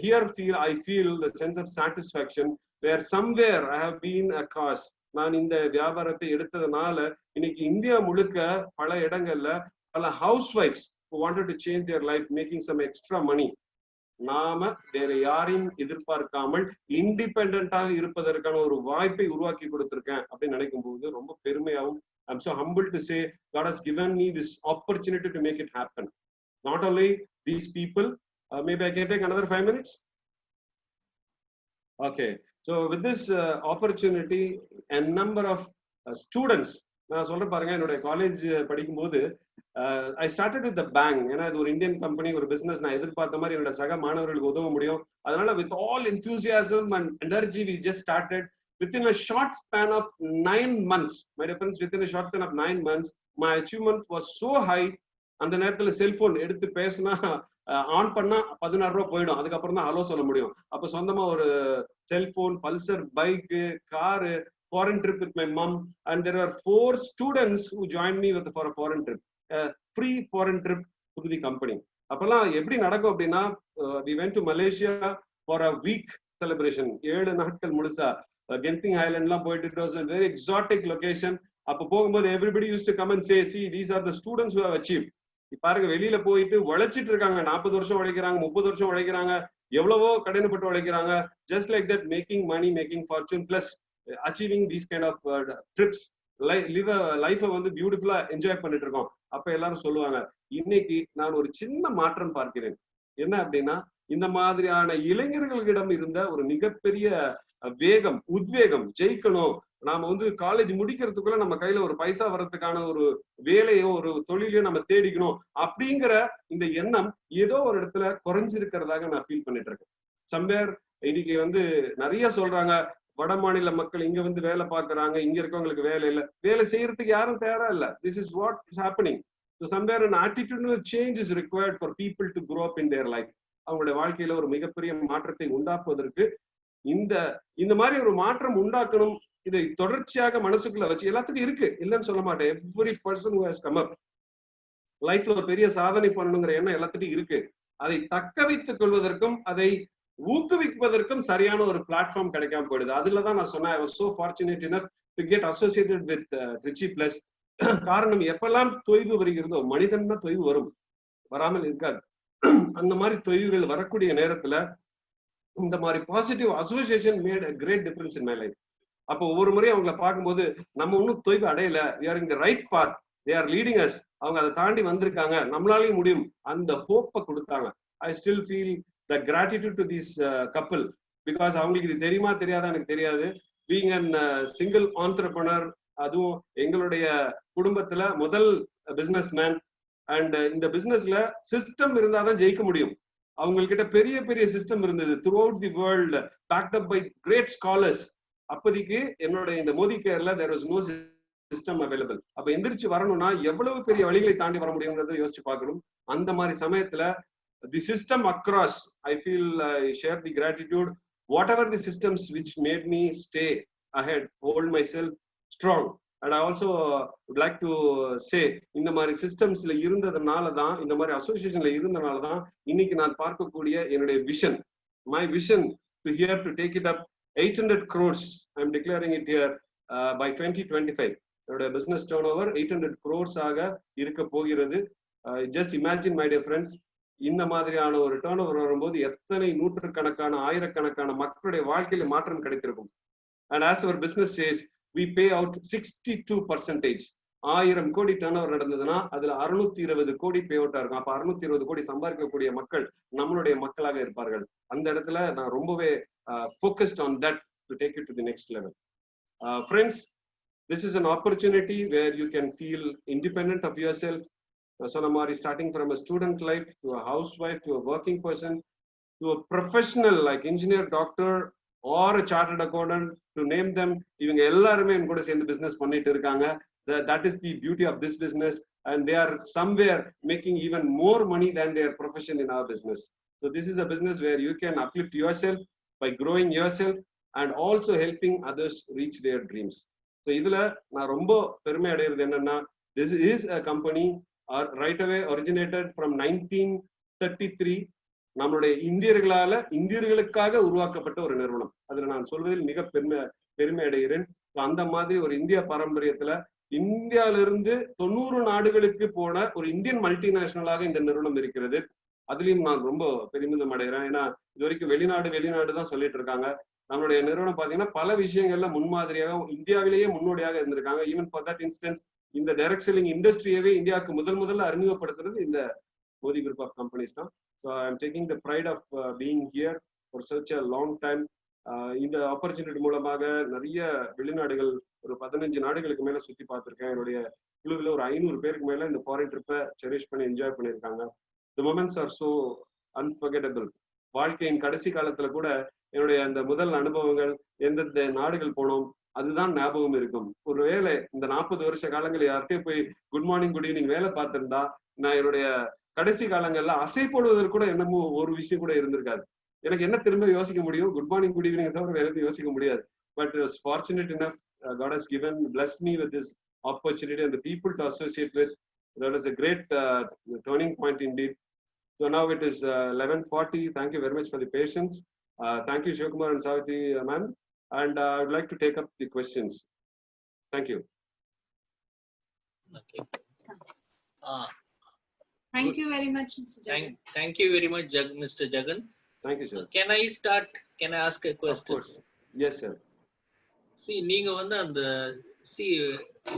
[SPEAKER 4] Here I feel the sense of satisfaction where somewhere I have been a cause. நான் இந்த வியாபாரத்தை எடுத்ததுனால இன்னைக்கு இந்தியா முழுக்க பல இடங்கள்ல பல ஹவுஸ் ஒய்ஃப்ஸ் who wanted to change their life, making some extra money, நாம வேற யாரையும் எதிர்பார்க்காமல் இண்டிபெண்டாக இருப்பதற்கான ஒரு வாய்ப்பை உருவாக்கி கொடுத்திருக்கேன் அப்படின்னு நினைக்கும் போது ரொம்ப பெருமையாகவும் I'm so humble to say God has given me this opportunity to make it happen. Not only these people, maybe I can take another 5 minutes. Okay, so with this opportunity, a number of students, நான் சொல்ற பாருங்க, என்னோட காலேஜ் படிக்கும் போது I started with the bank. ஏன்னா இது ஒரு இந்தியன் கம்பெனி, ஒரு பிசினஸ். நான் எதிர்பார்த்த மாதிரி என்னோட சக மாணவர்களுக்கு உதவ முடியும். அதனால with all enthusiasm and energy we just started. Within a short span of 9 months, my dear friends, within a short span of 9 months, my achievement was so high. அந்த நேரத்துல செல்போன் எடுத்து பேசினா ஆன் பண்ணா 16 ரூபாய் போயிடும். அதுக்கப்புறம் தான் ஹலோ சொல்ல முடியும். அப்ப சொந்தமா ஒரு cellphone, Pulsar bike, car, foreign trip with my mom, and there were 4 students who joined me for a foreign trip, free foreign trip to the company. அப்பெல்லாம் எப்படி நடக்கும் அப்படின்னா, we went to Malaysia for a week celebration. 7 நாட்கள் முழுசா Genting Island லாம் போயிட்டு, it was a very exotic location. அப்ப போகும்போது everybody used to come and say, see, these are the students who have achieved. பாருங்க, வெளியில போயிட்டு உழைச்சிட்டு இருக்காங்க, 40 வருஷம் உழைக்கிறாங்க, 30 வருஷம் உழைக்கிறாங்க, எவ்வளவோ கடினப்பட்டு உழைக்கிறாங்க. Just like that, making money, making fortune, plus achieving these kind of trips, live a life வந்து பியூட்டிஃபுல்லா என்ஜாய் பண்ணிட்டு இருக்கோம். அப்ப எல்லாரும் சொல்லுவாங்க, இன்னைக்கு நான் ஒரு சின்ன மாற்றம் பார்க்கிறேன். என்ன அப்படின்னா, இந்த மாதிரியான இளைஞர்களிடம் இருந்த ஒரு மிகப்பெரிய வேகம், உத்வேகம், ஜெயிக்கணும், நாம வந்து காலேஜ் முடிக்கிறதுக்குள்ள நம்ம கையில ஒரு பைசா வர்றதுக்கான ஒரு வேலையோ ஒரு தொழிலையோ நம்ம தேடிக்கணும் அப்படிங்கிற இந்த எண்ணம் ஏதோ ஒரு இடத்துல குறைஞ்சிருக்கிறதாக நான் ஃபீல் பண்ணிட்டு இருக்கேன். சம்வேர் இன்னைக்கு வந்து நிறைய சொல்றாங்க, வட மாநில மக்கள் இங்க வந்து வேலை பார்க்கறாங்க, இங்க இருக்கவங்களுக்கு வேலை இல்லை, வேலை செய்யறதுக்கு யாரும் தயாரா இல்ல. This is what is happening. So somewhere an attitudinal change is required for people to grow up in their life. அவங்களுடைய வாழ்க்கையில ஒரு மிகப்பெரிய மாற்றத்தை உண்டாக்குவதற்கு இந்த மாதிரி ஒரு மாற்றம் உண்டாக்கணும். இதை தொடர்ச்சியாக மனசுக்குள்ள வச்சு, எல்லாத்துக்கும் இருக்கு, இல்லைன்னு சொல்ல மாட்டேன். Every person who has come up லைஃப்ல ஒரு பெரிய சாதனை பண்ணணுங்கிற எண்ணம் எல்லாத்துக்கும் இருக்கு. அதை தக்க வைத்துக் கொள்வதற்கும் அதை ஊக்குவிப்பதற்கும் சரியான ஒரு பிளாட்ஃபார்ம் கிடைக்காம போயிடுது. அதுலதான் நான் சொன்னேன், I was so fortunate enough to get associated with Trichy Plus. காரணம், எப்பெல்லாம் தொய்வு வருகிறதோ, மனிதன்னா தொய்வு வரும், வராமல் இருக்காது. அந்த மாதிரி தொய்வுகள் வரக்கூடிய நேரத்துல இந்த மாதிரி positive association made a great difference in my life. அப்போ ஒவ்வொரு முறையும் அவங்களை பார்க்கும்போது, நம்ம இன்னும் தொய்வு அடையல, we are in the right path, they are leading us, அவங்க அதை தாண்டி வந்திருக்காங்க, நம்மளாலையும் முடியும், அந்த ஹோப்பை கொடுத்தாங்க. I still feel the gratitude to this couple, because அவங்களுக்கு இது தெரியுமா தெரியாதா எனக்கு தெரியாது. being an single entrepreneur, அதுவும் எங்களுடைய குடும்பத்துல முதல் பிசினஸ் மேன், அண்ட் இந்த பிசினஸ்ல சிஸ்டம் இருந்தாதான் ஜெயிக்க முடியும். அவங்ககிட்ட பெரிய பெரிய சிஸ்டம் இருந்தது throughout the world, backed up by great scholars. அப்போதைக்கு என்னோட இந்த மோதி கேர்ல there was no system available. அப்ப எந்திரிச்சு வரணும்னா எவ்வளவு பெரிய வழிகளை தாண்டி வர முடியுங்கிறத யோசிச்சு பார்க்கணும். அந்த மாதிரி சமயத்துல the system across, I feel I share the gratitude. Whatever the systems which made me stay ahead, hold myself strong. And I also would like to say, இந்த மாதிரி சிஸ்டம்ஸ்ல இருந்ததுனால தான், இந்த மாதிரி அசோசியேஷன்ல இருந்தனால தான் இன்னைக்கு நான் பார்க்கக்கூடிய என்னுடைய vision, my vision to hear to take it up 800 crores. I am declaring it here by 2025. என்னோட பிசினஸ் டர்ன் ஓவர் 800 crores ஆக இருக்க போகிறது. Just imagine my dear friends, இந்த மாதிரியான ஒரு டர்ன் ஓவர் வரும்போது எத்தனை நூற்றுக்கணக்கான ஆயிரக்கணக்கான மக்களுடைய வாழ்க்கையில மாற்றம் கிடைத்திருக்கும். And as our business says, we pay out 62%. 1000 கோடி டர்ன் ஓவர் நடந்ததுன்னா அதுல 620 கோடி பே அவுட்டா இருக்கும். அப்ப 620 கோடி சம்பாதிக்கக்கூடிய மக்கள் நம்மளுடைய மக்களாக இருப்பார்கள். அந்த இடத்துல நான் ரொம்பவே focused on that to take it to the next level. Friends, this is an opportunity where you can feel independent of yourself. Sonamari, starting from a student life to a housewife to a working person to a professional like engineer, doctor or a chartered accountant, to name them, இவங்க எல்லாருமே என் கூட சேர்ந்து பிசினஸ் பண்ணிட்டு இருக்காங்க. That is the beauty of this business, and they are somewhere making even more money than their profession in our business. So this is a business where you can uplift yourself by growing yourself and also helping others reach their dreams. So இதுல நான் ரொம்ப பெருமை அடைகிறது என்னன்னா, this is a company right away originated from 1933. நம்மளுடைய இந்தியர்களுக்காக உருவாக்கப்பட்ட ஒரு நிறுவனம். அதுல நான் சொல்வதில் மிக பெருமை அடைகிறேன். அந்த மாதிரி ஒரு இந்திய பாரம்பரியத்துல இந்தியாவிலிருந்து 90 நாடுகளுக்கு போன ஒரு இந்தியன் மல்டிநேஷனலாக இந்த நிறுவனம் இருக்கிறது. அதுலயும் நான் ரொம்ப பெருமிதம் அடைகிறேன். ஏன்னா இது வரைக்கும் வெளிநாடு தான் சொல்லிட்டு இருக்காங்க. நம்மளுடைய நிறுவனம் பாத்தீங்கன்னா பல விஷயங்கள்ல முன்மாதிரியாக இந்தியாவிலேயே முன்னோடியாக இருந்திருக்காங்க. ஈவன் ஃபார் தட் இன்ஸ்டன்ஸ் இந்த டைரக்ட் செல்லிங் இண்டஸ்ட்ரியவே இந்தியாவுக்கு முதல்ல அறிமுகப்படுத்துறது இந்த மோதி குரூப் ஆஃப் கம்பெனிஸ் தான். So I am taking the pride of being here for such a long time. இந்த ஆப்பர்ச்சுனிட்டி மூலமாக நிறைய வெளிநாடுகள் ஒரு 15 நாடுகளுக்கு மேல சுத்தி பார்த்திருக்கேன். என்னுடைய குழுவில் ஒரு 500 பேருக்கு மேல இந்த ஃபாரின் ட்ரிப்பை செரிஷ் பண்ணி என்ஜாய் பண்ணியிருக்காங்க. தி மொமெண்ட்ஸ் ஆர் சோ அன்ஃபர்கெட்டபிள். வாழ்க்கையின் கடைசி காலத்துல கூட என்னுடைய அந்த முதல் அனுபவங்கள், எந்தெந்த நாடுகள் போனோம், அதுதான் ஞாபகம் இருக்கும். ஒருவேளை இந்த 40 வருஷ காலங்கள் யார்கிட்டயும் போய் குட் மார்னிங் குட் ஈவினிங் வேலை பார்த்திருந்தா நான் என்னுடைய கடைசி காலங்கள்ல அசை போடுவதற்கு கூட என்னமோ ஒரு விஷயம் கூட இருந்திருக்காது. எனக்கு என்ன திரும்ப யோசிக்க முடியும்? குட் மார்னிங் குட் ஈவினிங் தவிர வேற எதுவும் யோசிக்க முடியாது. But it was fortunate enough, God has blessed me with this opportunity and the people to associate with. That is a great turning point indeed. So now it is 11:40. Thank you very much for the patience. Thank you, Shivakumar and Savitri ma'am. And I would like to take up the questions. Thank you.
[SPEAKER 3] Okay.
[SPEAKER 1] Thank you very much, Mr. Jagan.
[SPEAKER 3] Thank you very much, Mr. Jagan.
[SPEAKER 4] Thank you, sir.
[SPEAKER 3] Can I start? Can I ask a question?
[SPEAKER 4] Of course. Yes, sir.
[SPEAKER 3] See, நீங்க வந்து அந்த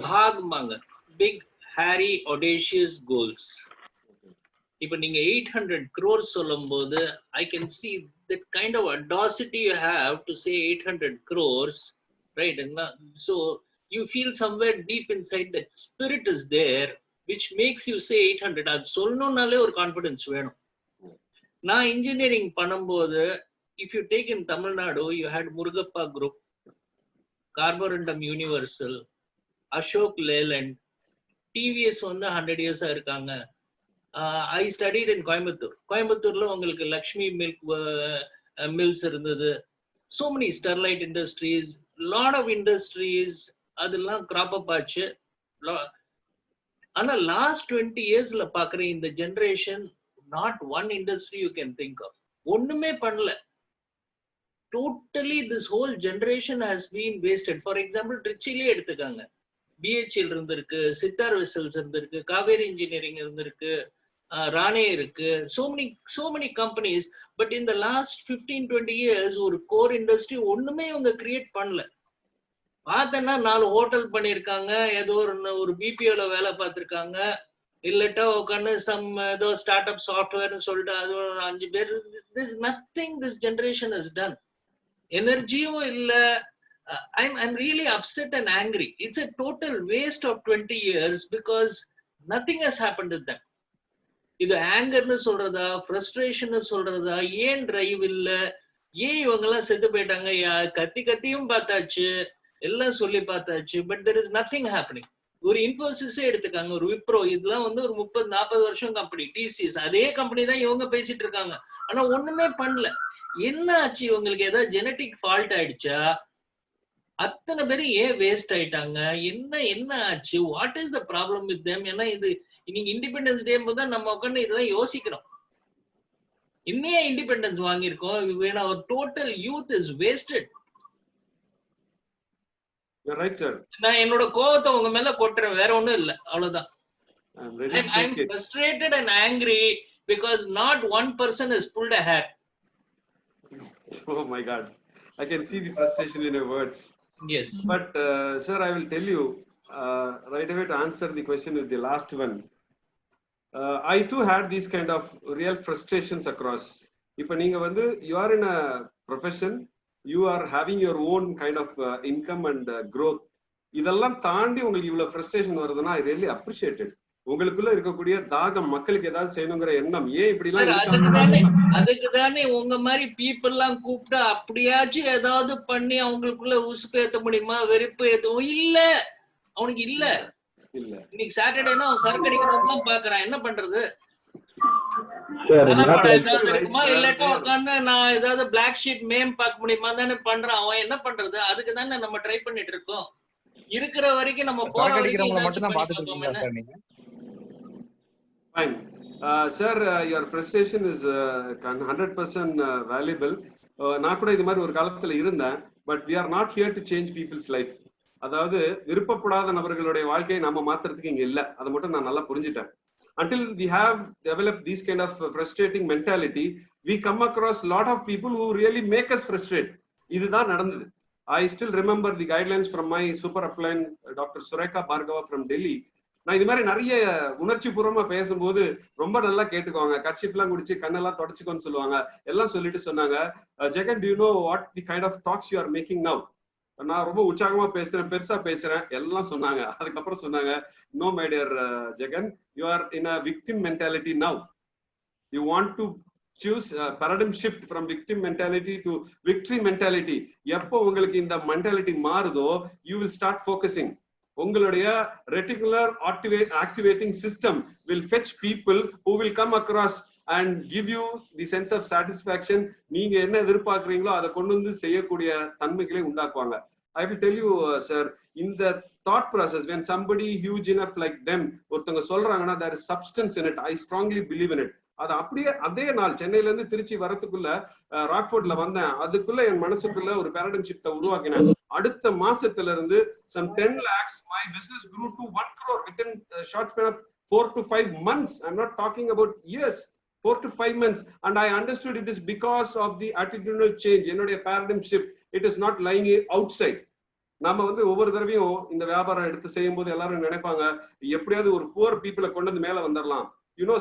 [SPEAKER 3] பாக்மாங்க big hairy audacious goals. இப்போ நீங்க 800 crores சொல்லும்போது I can see that kind of audacity you have to say 800 crores, right? And so you feel somewhere deep inside that spirit is there which makes you say 800. அது சொல்லணும்னாலே ஒரு கான்ஃபிடன்ஸ் வேணும். நான் இன்ஜினியரிங் பண்ணும்போது if you take in Tamil Nadu, you had Murugappa Group, Carborundum Universal, Ashok Leyland, TVS வந்து 100 years இருக்காங்க. I studied in கோயம்புத்தூர்ல உங்களுக்கு லக்ஷ்மி மில்க் மில்ஸ் இருந்தது. So many Sterlite Industries, lot of industries அதெல்லாம் crop up ஆச்சு. ஆனா லாஸ்ட் 20 yearsல பாக்குற இந்த generation, not one industry you can think of. ஒண்ணுமே பண்ணல. Totally this whole generation has been wasted. For example, Trichyல எடுத்துக்காங்க, BHL இருந்திருக்கு, சித்தார் வெசல்ஸ் இருந்திருக்கு, காவேரி இன்ஜினியரிங் இருந்திருக்கு, ராணே இருக்கு, so many companies. But in the last 15-20 years ஒரு கோர் இண்டஸ்ட்ரி ஒண்ணுமே இவங்க கிரியேட் பண்ணல. பார்த்தேன்னா 4 ஹோட்டல் பண்ணியிருக்காங்க, ஏதோ ஒரு பிபிஓல வேலை பார்த்திருக்காங்க, இல்லட்டா உட்காந்து ஏதோ ஸ்டார்ட் அப் சாஃப்ட்வேர்னு சொல்லிட்டு அது ஒரு 5 பேர். This is nothing this generation has done. எனர்ஜியும் இல்ல. I'm really upset and angry. It's a total waste of 20 years because nothing has happened to them. இது ஆங்கர்னு சொல்றதா, ஃப்ரஸ்ட்ரேஷன் சொல்றதா, ஏன் டிரைவ் இல்ல, ஏன் இவங்க எல்லாம் செத்து போயிட்டாங்க? கத்தியும் பார்த்தாச்சு, எல்லாம் சொல்லி பார்த்தாச்சு, but there is nothing happening. ஒரு இன்ஃபோசிஸே எடுத்துக்காங்க, ஒரு விப்ரோ, இதெல்லாம் வந்து ஒரு 30-40 வருஷம் கம்பெனி. டிசிஎஸ் அதே கம்பெனி தான் இவங்க பேசிட்டு இருக்காங்க. ஆனா ஒண்ணுமே பண்ணல. என்ன ஆச்சு இவங்களுக்கு? ஏதாவது ஜெனட்டிக் ஃபால்ட் ஆயிடுச்சா? அத்தனை பேரும் ஏன் வேஸ்ட் ஆயிட்டாங்க? என்ன ஆச்சு? What is the problem with them? ஏன்னா இது இன்னைக்கு இண்டிபெண்டன்ஸ் டே போது தான் நம்ம உட்காந்து இதெல்லாம் யோசிக்கிறோம். இன்னையே இண்டிபெண்டன்ஸ் வாங்கியிருக்கோம். வேணா ஒரு டோட்டல் யூத் இஸ் வேஸ்டட். நான் என்னோட கோவத்தை உங்க மேல கொட்டுறேன், வேற ஒண்ணும் இல்ல, அவ்வளவுதான். I'm frustrated and angry because not one person has pulled a hair.
[SPEAKER 4] Oh my God, I can see the frustration in your words.
[SPEAKER 3] Yes,
[SPEAKER 4] but sir, I will tell you right away to answer the question with the last one. I too had these kind of real frustrations across. If நீங்க வந்து you are in a profession, you are having your own kind of income and growth, இதெல்லாம் தாண்டி உங்களுக்கு இவ்வளவு frustration வருதுன்னா I really appreciate it. உங்களுக்குள்ள இருக்கக்கூடிய தாகம், மக்களுக்கு ஏதாவது செய்யணுங்கிற எண்ணம், ஏன் இப்படி எல்லாம்
[SPEAKER 3] அதுக்கு தானே உங்க மாதிரி பீப்புள் எல்லாம் கூப்பிட்டா அப்படியாச்சும் ஏதாவது பண்ணி அவங்களுக்குள்ள உசுப்பு ஏத்த முடியுமா? வெறுப்பு ஏத்தவும் இல்ல, அவனுக்கு இல்ல. இன்னைக்கு சாட்டர்டேனா அவன் சரக்கு அடிக்கணும் தான் பாக்குறான். என்ன பண்றது? ஏதாவது இருக்குமா? இல்லாட்டா உட்காந்து நான் ஏதாவது பிளாக் ஷீட் மேம் பார்க்க முடியுமா தானே பண்றான். அவன் என்ன பண்றது? அதுக்கு தானே நம்ம ட்ரை பண்ணிட்டு இருக்கோம். இருக்கிற வரைக்கும் நம்ம போற வரைக்கும் மட்டும் தான் பாத்துட்டு இருக்கோம்.
[SPEAKER 4] Fine. Sir, your frustration is 100% valuable. நான் கூட இது மாதிரி ஒரு காலத்துல இருந்தேன். But we are not here to change people's life. அதாவது விருப்பப்படாத நபர்களுடைய வாழ்க்கையை நம்ம மாத்துறதுக்கு இங்க இல்ல. அதை மட்டும் நான் நல்லா புரிஞ்சுட்டேன். until we have developed these kind of frustrating mentality, we come across a lot of people who really make us frustrate. இதுதான் நடந்தது. I still remember the guidelines from my super upline Dr. Surekha Bhargava from Delhi. நான் இது மாதிரி நிறைய உணர்ச்சி பூர்வமா பேசும்போது ரொம்ப நல்லா கேட்டுக்குவாங்க. கர்ச்சிப்லாம் குடிச்சு கண்ணெல்லாம் தொடச்சுக்கோன்னு சொல்லுவாங்க. எல்லாம் சொல்லிட்டு சொன்னாங்க, Jagan, do you know what the kind of talks you are making now? நான் ரொம்ப உற்சாகமா பேசுறேன், பெருசா பேசுறேன் எல்லாம் சொன்னாங்க. அதுக்கப்புறம் சொன்னாங்க, no my dear Jagan, you are in a victim mentality now. You want to choose paradigm shift from victim mentality to victory mentality. எப்போ உங்களுக்கு இந்த mentality மாறுதோ, you will start focusing. உங்களுடைய reticular activating system will fetch people who will come across and give you the sense of satisfaction. நீங்க என்ன எதிர்பார்க்கறீங்களோ அதை கொண்டு வந்து செய்யக்கூடிய தன்மைகளை உண்டாக்குவாங்க. I will tell you, sir, in the thought process, when somebody huge enough like them, ஒருத்தங்க சொல்றாங்கன்னா, there is substance in it. I strongly believe in it. அது அப்படியே அதே நாள் சென்னையில இருந்து திருச்சி வரதுக்குள்ள ராக்ஃபோர்ட்ல வந்தேன். அதுக்குள்ள என் மனசுக்குள்ள ஒரு paradigm shift உருவாக்கினேன். அடுத்த மாசத்துல இருந்து some 10 lakhs my business grew to 1 crore within a short span of 4 to 5 months. I'm not talking about years. 4 to 5 months. And I understood it is because of the attitudinal change. என்னுடைய paradigm shift. It is not lying outside. நாம வந்து ஒவ்வொரு தடவையும் இந்த வியாபாரம் எடுத்து செய்யும் போது எல்லாரும் நினைப்பாங்க, எப்படியாவது ஒரு புவர் பீப்புளை கொண்டு வந்து மேல வந்துடலாம். You know,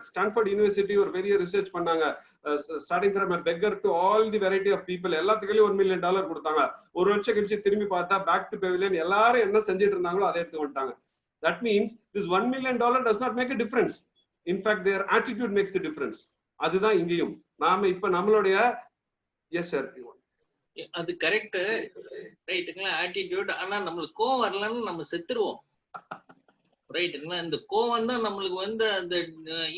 [SPEAKER 4] Stanford University ஒரு பெரிய ரிசர்ச் பண்ணாங்க, starting from a beggar to all the variety of people. எல்லாத்துக்குள்ளயும் $1 million கொடுத்தாங்க. ஒரு வருஷம் கழிச்சு திரும்பி பார்த்தா பேக் டு பெவிலியன் எல்லாரும் என்ன செஞ்சுட்டு இருந்தாங்களோ அதை எடுத்து வந்துட்டாங்க. That means this $1 million does not make a difference. In fact, their attitude makes the difference. அதுதான் இங்கேயும் நாம இப்ப நம்மளுடைய எஸ் சார்
[SPEAKER 3] அது கரெக்ட் ரைட்டுங்களா ஆட்டிடியூட். ஆனா நம்மளுக்கு கோவம் வரலன்னு நம்ம செத்துருவோம் ரைட்டுங்களா. இந்த கோவம் தான் நம்மளுக்கு வந்து அந்த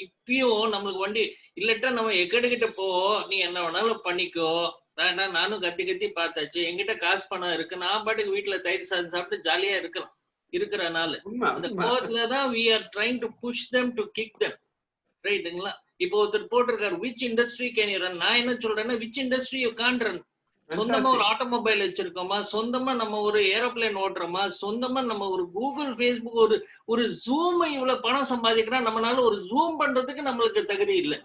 [SPEAKER 3] இப்பயும் நம்மளுக்கு வண்டி இல்லட்டா நம்ம எக்கடுகிட்ட போ, நீ என்ன வேணாலும் பண்ணிக்கோ, நானும் கத்தி கத்தி பார்த்தாச்சு, என்கிட்ட காசு பணம் இருக்கு, நான் பாட்டுக்கு வீட்டுல தயிர் சாதம் சாப்பிட்டு ஜாலியா இருக்கிறனால அந்த கோவத்துலதான் we are trying to push them to kick them ரைட்டுங்களா. இப்போ ஒருத்தர் போட்டிருக்காரு, which industry can you run? நான் என்ன சொல்றேன்னா, which industry you can't run? சொந்தமா ஒரு ஆட்டோமொபைல் வச்சிருக்கோமா, சொந்தமா நம்ம ஒரு ஏரோப்ளேன் ஓட்டுறோமா, சொந்தமா நம்ம ஒரு கூகுள் பேஸ்புக் ஒரு ஜூம் இவ்வளவு பணம் சம்பாதிக்கிறோம், நம்மளால ஒரு ஜூம் பண்றதுக்கு நம்மளுக்கு தகுதி இல்லை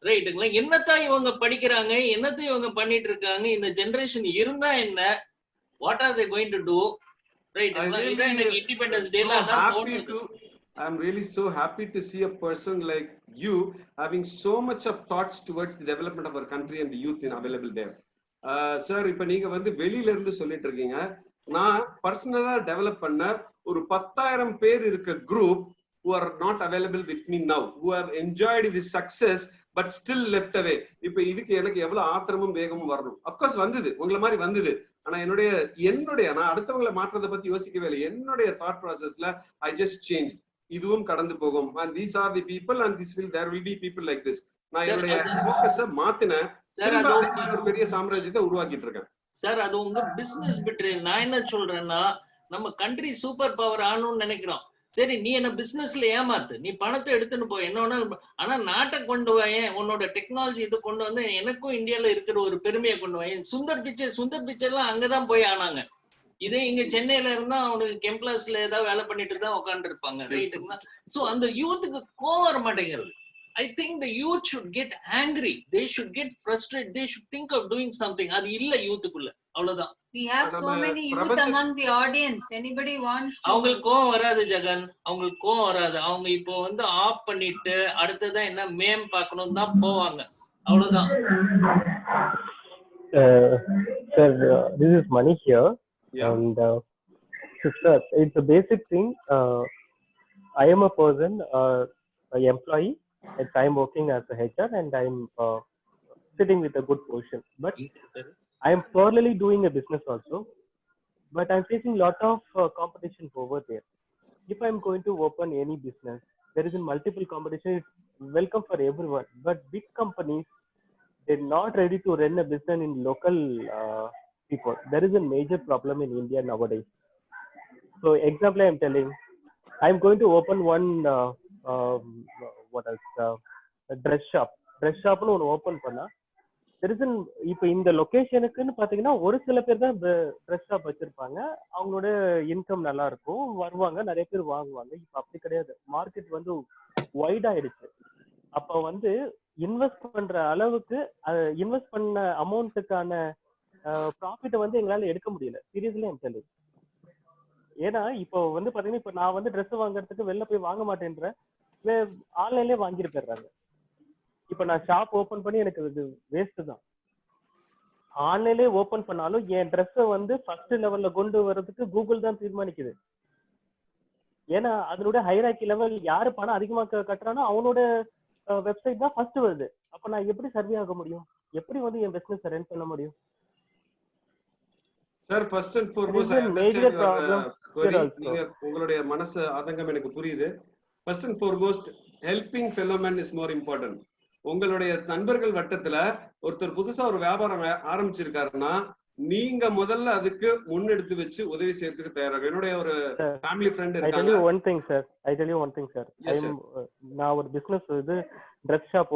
[SPEAKER 3] ரைட்டுங்களா. என்னத்தான் இவங்க படிக்கிறாங்க, என்னத்தான் இவங்க பண்ணிட்டு இருக்காங்க, இந்த ஜெனரேஷன் இருந்தா என்ன, what are they going to to ரைட்டுங்களா. இதான் எனக்கு இண்டிபெண்டன்ஸ் டேல அதான் போடுறது.
[SPEAKER 4] I'm really so happy to see a person like you having so much of thoughts towards the development of our country and the youth in available there. Sir, இப்ப நீங்க வந்து வெளியில இருந்து சொல்லிட்டு இருக்கீங்க, நான் பர்சனலா டெவலப் பண்ண ஒரு 10,000 பேர் இருக்க group who are not available with me now, who have enjoyed this success but still left away. இப்ப இதுக்கு எனக்கு எவ்வளவு ஆத்திரமும் வேகமும் வரணும். அப்கோர்ஸ் வந்தது, உங்களை மாதிரி வந்தது. ஆனா என்னுடைய நான் அடுத்தவங்களை மாற்றத்தை பத்தி யோசிக்கவே இல்லை. என்னுடைய தாட் ப்ராசஸ்ல I just changed. இதுவும் கடந்து போகும். And these are the people and there will be people like this. நான் என்னுடைய ஃபோக்கஸை மாத்தினேன், ஒரு பெரிய சாம்ராஜ்யத்தை உருவாக்கிட்டு இருக்கேன்.
[SPEAKER 3] சார் அது உங்க பிசினஸ் பிட்ரே. நான் என்ன சொல்றேன்னா, நம்ம கண்ட்ரி சூப்பர் பவர் ஆகணும்னு நினைக்கிறோம். சரி, நீ என்ன பிசினஸ்ல ஏமாத்து, நீ பணத்தை எடுத்துன்னு போ, என்ன வேணாலும், ஆனா நாட்டை கொண்டு வாயேன், உன்னோட டெக்னாலஜி இது கொண்டு வந்து எனக்கும் இந்தியால இருக்கிற ஒரு பெருமையை கொண்டு வாயேன். சுந்தர் பிச்சை எல்லாம் அங்கதான் போய் ஆனாங்க. இதே இங்க சென்னையில இருந்தா அவனுக்கு கெம்ப்ளாஸ்ல ஏதாவது வேலை பண்ணிட்டு தான் உட்காந்து இருப்பாங்க ரைட்டுங்களா. சோ அந்த யூத்துக்கு கோவம் வர மாட்டேங்கிறது. I think the youth should get angry, they should get frustrated, they should think of doing something. அது இல்ல யூத்துக்குள்ள, அவ்வளவுதான்.
[SPEAKER 1] We have so many youth among the audience. Anybody wants to?
[SPEAKER 3] அவங்களுக்கு கோவம் வராது ஜெகன், அவங்களுக்கு கோவம் வராது. அவங்க இப்போ வந்து ஆஃப் பண்ணிட்டு அடுத்ததான் என்ன மேம் பார்க்கணும் தான் போவாங்க, அவ்வளவுதான்.
[SPEAKER 5] Sir, this is Manish here.
[SPEAKER 4] Yeah.
[SPEAKER 5] And sister, it's a basic thing. I am a person, an employee, and I'm working as a HR, and I'm sitting with a good position. But I am parallelly doing a business also. But I'm facing a lot of competition over there. If I'm going to open any business, there is a multiple competition. It's welcome for everyone. But big companies, they're not ready to run a business in local people. There is a major problem in India nowadays. So example I am telling, I am going to open one what else, a dress shop. Dress shop nu open panna, இப்ப இந்த லொகேஷனுக்குன்னு பாத்தீங்கன்னா ஒரு சில பேர் தான் ட்ரெஸ் ஷாப் வச்சிருப்பாங்க. அவங்களோட இன்கம் நல்லா இருக்கும், வருவாங்க, நிறைய பேர் வாங்குவாங்க. இப்ப அப்படி கிடையாது. மார்க்கெட் வந்து வைட் ஆயிடுச்சு. அப்ப வந்து இன்வெஸ்ட் பண்ற அளவுக்கு இன்வெஸ்ட் பண்ண அமௌண்ட்டுக்கான ப்ராஃபிட்டை வந்து எங்களால எடுக்க முடியல. Seriously I'm telling. ஏன்னா இப்போ வந்து பாத்தீங்கன்னா இப்ப நான் வந்து ட்ரெஸ் வாங்குறதுக்கு வெளில போய் வாங்க மாட்டேன்றேன், ஆன்லைன்லயே வாங்கிட்டு போயிடுறாங்க. இப்ப நான் ஷாப் ஓபன் பண்ணி எனக்கு இது வேஸ்ட் தான். ஆன்லைன்லயே ஓபன் பண்ணாலும் என் ட்ரெஸ்ஸை வந்து ஃபர்ஸ்ட் லெவல்ல கொண்டு வர்றதுக்கு கூகுள் தான் தீர்மானிக்குது. ஏன்னா அதனோட ஹைராக்கி லெவல் யாரு பணம் அதிகமா கட்டுறானோ அவனோட வெப்சைட் தான் ஃபர்ஸ்ட் வருது. அப்ப நான் எப்படி சர்வே ஆக முடியும்? எப்படி வந்து என் பிசினஸ் ரன் பண்ண முடியும்?
[SPEAKER 4] Sir first and foremost
[SPEAKER 5] major problem.
[SPEAKER 4] நீங்க உங்களுடைய மனசு ஆதங்கம் எனக்கு புரியுது. First and foremost helping fellow man is more important. உங்களுடைய நண்பர்கள் வட்டத்துல ஒருத்தர் புதுசா ஒரு வியாபாரம் ஆரம்பிச்சிருக்காருன்னா நீங்க முதல்ல அதுக்கு முன்னெடுத்து வச்சு உதவி செய்யறதுக்கு தயாராக. என்னுடைய ஒரு ஃபேமிலி ஃப்ரெண்ட் இருக்காங்க.
[SPEAKER 5] I tell you one thing sir. நான் ஒரு பிசினஸ் இது Dress shop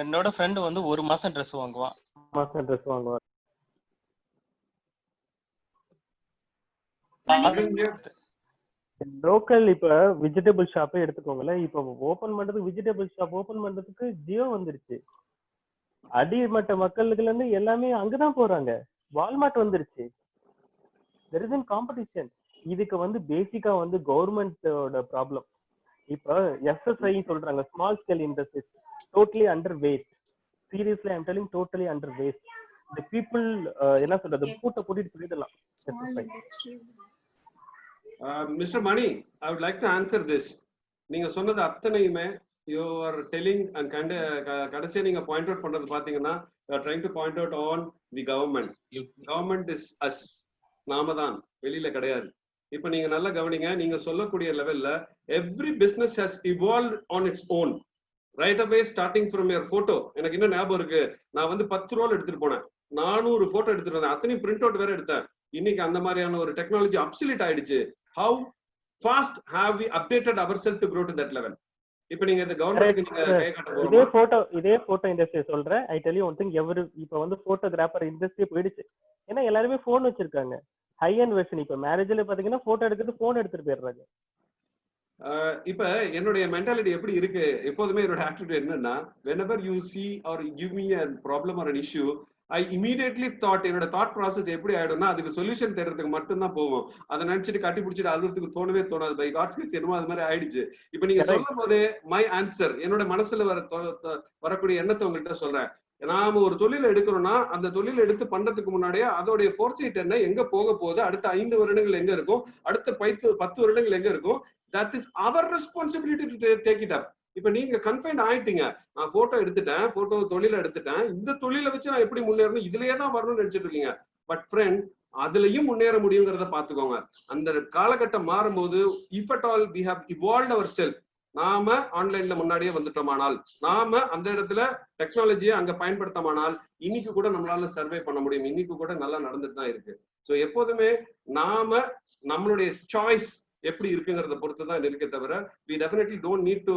[SPEAKER 6] என்னோட ஃப்ரெண்ட் வந்து ஒரு மாசம் Dress வாங்குவான்.
[SPEAKER 5] லோக்கல் இப்ப வெஜிடபிள் ஷாப்பே எடுத்துக்கோங்களேன். இப்ப ஓபன் பண்றது வெஜிடபிள் ஷாப் ஓபன் பண்றதுக்கு ஜியோ வந்துருச்சு. அடிமட்ட மக்களுக்குல இருந்து எல்லாமே அங்கதான் போறாங்க. வால்மார்ட் வந்துருச்சு. there is a competition. இதுக்கு வந்து பேசிக்கா வந்து கவர்மெண்டோட ப்ராப்ளம். இப்ப எஸ்எஸ்ஐ சொல்றாங்க, small scale industries totally underweight. Seriously I'm telling, totally underweight. the people என்ன சொல்றது, கூட்ட கூட்டிட்டு போயிடலாம்.
[SPEAKER 4] Mister Mani, I would like to answer this. நீங்க சொன்னது அத்தனையுமே you are telling and கடைசியா நீங்க பாயிண்ட் அவுட் பண்றது பாத்தீங்கன்னா you are trying to point out on the government. Government is us. நாம தான், வெளியில கிடையாது. இப்ப நீங்க நல்லா கவனிங்க. நீங்க சொல்லக்கூடிய லெவல்ல every business has evolved on its own. Right away starting from your photo. எனக்கு இன்னும் ஞாபகம் இருக்கு, நான் வந்து 10 ரோல் எடுத்துட்டு போனேன், 400 போட்டோ எடுத்துட்டு வந்தேன், அத்தனையும் பிரிண்ட் அவுட் வேற எடுத்தேன். இன்னைக்கு அந்த மாதிரியான ஒரு டெக்னாலஜி அப்சல்யூட் ஆயிடுச்சு. How fast have we updated ourselves to grow to that level? இப்ப நீங்க இந்த கவர்மெண்ட்க்கு நீங்க கை காட்ட போறீங்க.
[SPEAKER 5] இதே போட்டோ இண்டஸ்ட்ரி சொல்றேன். I tell you one thing, இப்ப வந்து போட்டோகிராஃபர் இண்டஸ்ட்ரி போயிடுச்சு. ஏன்னா எல்லாருமே போன் வச்சிருக்காங்க. High and version. இப்ப மேரேஜ்ல பாத்தீங்கன்னா போட்டோ எடுக்கிறது போன் எடுத்துட்டு போயிடுறாங்க.
[SPEAKER 4] இப்ப என்னுடைய மென்டாலிட்டி எப்படி இருக்கு, எப்போதுமே என்னோட ஆட்டிடியூட் என்னன்னா, whenever you see or give me a problem or an issue, I immediately thought, என்னோட தாட் ப்ராசஸ் எப்படி ஆயிடும்னா அதுக்கு சொல்யூஷன் தேடுறதுக்கு மட்டும் தான் போவோம். அதை நினைச்சிட்டு கட்டி பிடிச்சிட்டு அழுறதுக்கு தோணவே தோணாது. பை காட்ஸ் கிரேஸ் என்னமோ அது மாதிரி ஆயிடுச்சு. இப்ப நீங்க சொல்லும் போதே மை ஆன்சர், என்னோட மனசுல வரக்கூடிய எண்ணத்தை உங்கள்கிட்ட சொல்றேன். நாம ஒரு தொழில் எடுக்கிறோம்னா அந்த தொழில் எடுத்து பண்றதுக்கு முன்னாடியே அதோடைய ஃபோர்சைட் என்ன, எங்க போக போகுது, அடுத்த 5 வருடங்கள் எங்க இருக்கும், அடுத்த 10 வருடங்கள் எங்க இருக்கும், that is our responsibility to take it up. இப்ப நீங்க கன்ஃபைன்ட் ஆயிட்டீங்க, நான் போட்டோ எடுத்துட்டேன், போட்டோ தொழில எடுத்துட்டேன், இந்த தொழிலை வச்சு நான் எப்படி முன்னேறணும், இதுலயே தான் வரணும்னு நினைச்சிட்டு இருக்கீங்க. பட் ஃப்ரெண்ட், அதுலயும் முன்னேற முடியுங்கிறத பாத்துக்கோங்க. அந்த காலகட்டம் மாறும்போது if at all we have evolved ourselves, நாம ஆன்லைன்ல முன்னாடியே வந்துட்டோமானால், நாம அந்த இடத்துல டெக்னாலஜியை அங்க பயன்படுத்தமானால் இன்னைக்கு கூட நம்மளால சர்வே பண்ண முடியும். இன்னைக்கு கூட நல்லா நடந்துட்டு தான் இருக்கு. ஸோ எப்போதுமே நாம நம்மளுடைய சாய்ஸ் எப்படி இருக்குங்கிறத பொறுத்து தான் இருக்கே தவிர we definitely don't need to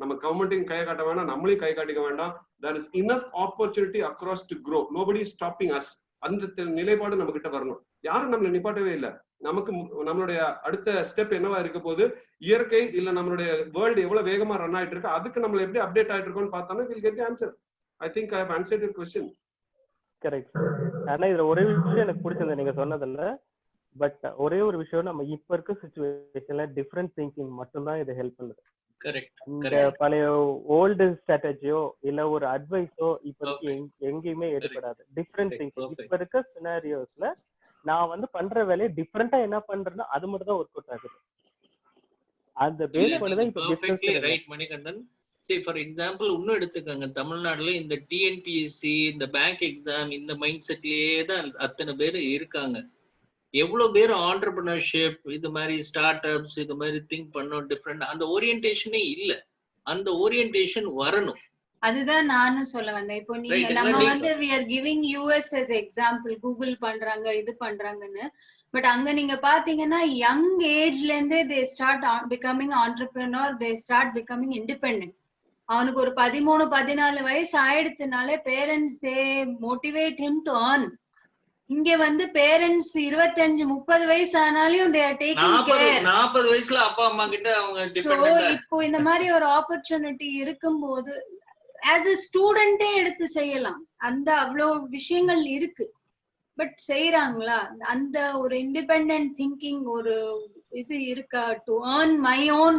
[SPEAKER 4] நம்ம கவர்மெண்ட்டையும் கை காட்ட வேண்டாம், நம்மளையும் கை காட்டிக்க வேண்டாம். there is enough opportunity across to grow. nobody is stopping us. அந்த நிலைப்பாடு நம்ம கிட்ட வரணும். யாரும் நம்மளை நிப்பாட்டவே இல்லை. நமக்கு நம்மளுடைய அடுத்த ஸ்டெப் என்னவா இருக்க போது, இயற்கை இல்ல நம்மளுடைய வேர்ல்டு எவ்வளவு வேகமா ரன் ஆயிட்டு இருக்கு, அதுக்கு நம்ம எப்படி அப்டேட் ஆயிட்டு இருக்கோம்னு பார்த்தோம்னா we'll get the answer. I think I have answered your question.
[SPEAKER 5] Correct. ஆனா இதுல ஒரே விஷயம் எனக்கு பிடிச்சது நீங்க சொன்னதுல, பட் ஒரே ஒரு விஷயம், நம்ம இப்ப இருக்க சிச்சுவேஷன்ல டிஃபரெண்ட் திங்கிங் மட்டும்தான் இது ஹெல்ப் பண்ணுது. இந்த பழைய ஓல்டு ஸ்ட்ராட்டஜியோ இல்ல ஒரு அட்வைஸோ இப்ப எங்கேயுமே எடுபடாது. Different thinking. இப்ப இருக்க சினாரியோஸ்ல நான் வந்து பண்ற வேலையை டிஃபரெண்டா என்ன பண்றேன்னா அது மட்டும் தான் ஒர்க் அவுட் ஆகுது. அந்த பேஸ் பண்ணதான் இப்ப
[SPEAKER 3] பிசினஸ் ரைட். மணிகண்டன், சரி ஃபார் எக்ஸாம்பிள் இன்னும் எடுத்துக்கோங்க, தமிழ்நாடுல இந்த டிஎன்பிஎஸ்சி இந்த பேங்க் எக்ஸாம் இந்த மைண்ட் செட்லயே தான் அத்தனை பேர் இருக்காங்க. எவ்வளவு பேர் ஆண்டர்பிரினர்ஷிப் இது மாதிரி ஸ்டார்ட் அப்ஸ் இது மாதிரி திங்க் பண்ணோம் டிஃப்ரெண்ட், அந்த ஓரியன்டேஷனே இல்ல. அந்த ஓரியன்டேஷன் வரணும்.
[SPEAKER 1] அதுதான் நானும் சொல்ல வந்தேன். இப்போ நீங்க நம்ம வந்து we are giving US as example, Google பண்றாங்க இது பண்றாங்கன்னு. பட் அங்க நீங்க பாத்தீங்கன்னா யங் ஏஜ்ல இருந்தே they start becoming entrepreneur, they start becoming independent. அவனுக்கு ஒரு 13-14 வயசு ஆயிடுத்துனால parents they motivate him to earn. இங்க வந்து பேரண்ட்ஸ் 25-30 வயசு ஆனாலும் they are taking care.
[SPEAKER 3] 40 வயசுல அப்பா அம்மா கிட்ட அவங்க
[SPEAKER 1] So
[SPEAKER 3] டிபெண்டன்ட்.
[SPEAKER 1] இப்போ இந்த மாதிரி ஒரு ஆப்பர்ச்சுனிட்டி இருக்கும்போது as a ஸ்டூடெண்டே எடுத்து செய்யலாம். அந்த அவ்வளோ விஷயங்கள் இருக்கு. பட் செய்யறாங்களா? அந்த ஒரு இண்டிபெண்டன்ட் திங்கிங் ஒரு இது இருக்கா? To earn my own,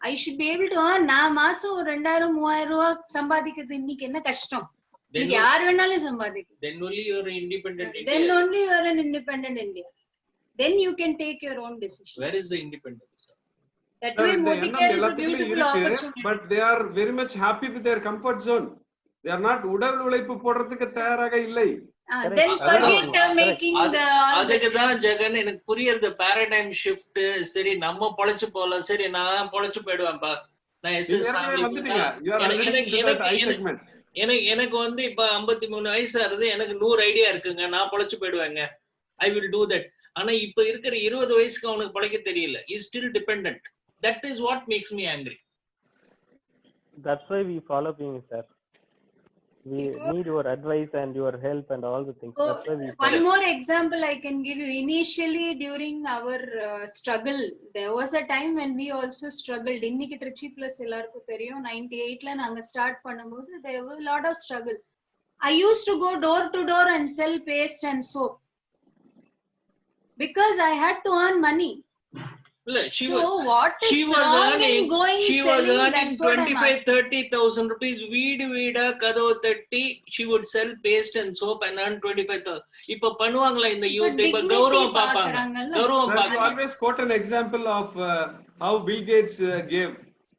[SPEAKER 1] I should be able to earn. நான் மாசம் ஒரு 2000-3000 ரூபாய் சம்பாதிக்கிறது இன்னைக்கு என்ன கஷ்டம்? இன்னைக்கு யார் வேணாலும் சம்பாதிக்கலாம்.
[SPEAKER 3] Then only you are independent India.
[SPEAKER 1] Then only you are an independent India. Then you can take your own decisions.
[SPEAKER 3] Where is the independence?
[SPEAKER 1] That way Moticare is a beautiful opportunity.
[SPEAKER 4] But they are very much happy with their comfort zone. They are not உடல் உழைப்பு போடுறதுக்கு தயாராக இல்லை.
[SPEAKER 1] Then forget making the
[SPEAKER 3] அதுக்கு தான் ஜெகன் எனக்கு புரியுது paradigm shift. சரி நம்ம பொழைச்சு போலாம், சரி நான் பொழைச்சு போயிடுவேன்பா, நான் எஸ்எஸ் ஃபேமிலி. எனக்கு வந்து இப்ப 53 வயசு ஆகுது, எனக்கு 100 ஐடியா இருக்குங்க, நான் பொழைச்சு போயிடுவேங்க, ஐ வில் டூ தட். ஆனா இப்ப இருக்கிற 20 வயசுக்கு அவனுக்கு பொழைக்க தெரியல, is still dependent. That is what makes me angry.
[SPEAKER 5] That's why we follow you, sir. We need your advice and your help and all the things.
[SPEAKER 1] So,
[SPEAKER 5] that's why we
[SPEAKER 1] one more example I can give you. Initially during our struggle, there was a time when we also struggled. Inniki Trichy Plus ellarku theriyum 98 la naanga start பண்ணும்போது there was a lot of struggle. I used to go door to door and sell paste and soap because I had to earn money.
[SPEAKER 3] She
[SPEAKER 1] so
[SPEAKER 3] was,
[SPEAKER 1] what is
[SPEAKER 3] she was
[SPEAKER 1] wrong
[SPEAKER 3] earning,
[SPEAKER 1] in going
[SPEAKER 3] she
[SPEAKER 1] selling?
[SPEAKER 3] was earning
[SPEAKER 1] That's what I'm
[SPEAKER 3] 25,000-30,000 rupees. Veeda kadho 30, she would sell paste and soap and earn 25,000. இப்ப பண்ணுவாங்களா இந்த யூத்? இப்ப கௌரவம் பாப்பாங்க, கௌரவம் பாப்பாங்க.
[SPEAKER 4] Always quote an example of how Bill Gates gave.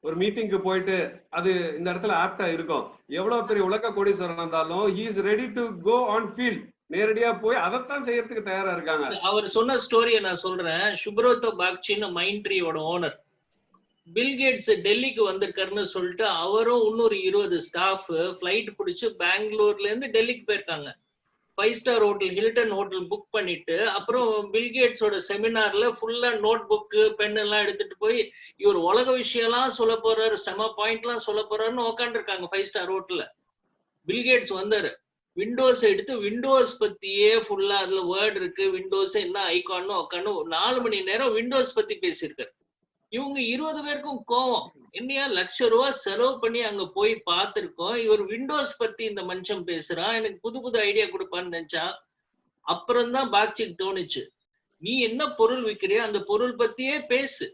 [SPEAKER 4] ஒரு மீட்டிங்க்கு போயிட்டு அது இந்த இடத்துல ஆப்டா இருக்கும். எவ்வளவு பெரிய உலக கோடீஸ்வரன் இருந்தாலும் he is ready to go on field. நேரடியா போய் அதைத்தான் செய்யறதுக்கு தயாரா இருக்காங்க.
[SPEAKER 3] அவர் சொன்ன ஸ்டோரியை நான் சொல்றேன். சுப்ரதோ பாக்சின்னு மைண்ட்ரியோட ஓனர், பில் கேட்ஸ் டெல்லிக்கு வந்திருக்காருன்னு சொல்லிட்டு அவரும் இன்னொரு 20 ஸ்டாஃப் ஃபிளைட் பிடிச்சு பெங்களூர்ல இருந்து டெல்லிக்கு போயிருக்காங்க. 5 star hotel Hilton hotel book பண்ணிட்டு அப்புறம் பில் கேட்ஸோட செமினார்ல ஃபுல்லா நோட் புக்கு பென் எல்லாம் எடுத்துட்டு போய் இவர் உலக விஷயம் எல்லாம் சொல்ல போறாரு, செம பாயிண்ட் எல்லாம் சொல்ல போறாருன்னு உட்காந்து இருக்காங்க 5 ஸ்டார் ஹோட்டல்ல. பில் கேட்ஸ் வந்தாரு, விண்டோஸ் எடுத்து விண்டோஸ் பத்தியே ஃபுல்லா அதுல வேர்ட் இருக்கு, விண்டோஸ் என்ன ஐகான்னு உட்காந்து 4 மணி நேரம் விண்டோஸ் பத்தி பேசியிருக்காரு. இவங்க 20 பேருக்கும் கோவம், என்னையா ₹1,00,000 செலவு பண்ணி அங்க போய் பார்த்திருக்கோம், இவர் விண்டோஸ் பத்தி இந்த மனுஷன் பேசுறான், எனக்கு புது புது ஐடியா கொடுப்பான்னு நினைச்சா. அப்புறம் தான் பாக்சிக்கு தோணுச்சு, நீ என்ன பொருள் விற்கிறியோ அந்த பொருள் பத்தியே பேசு,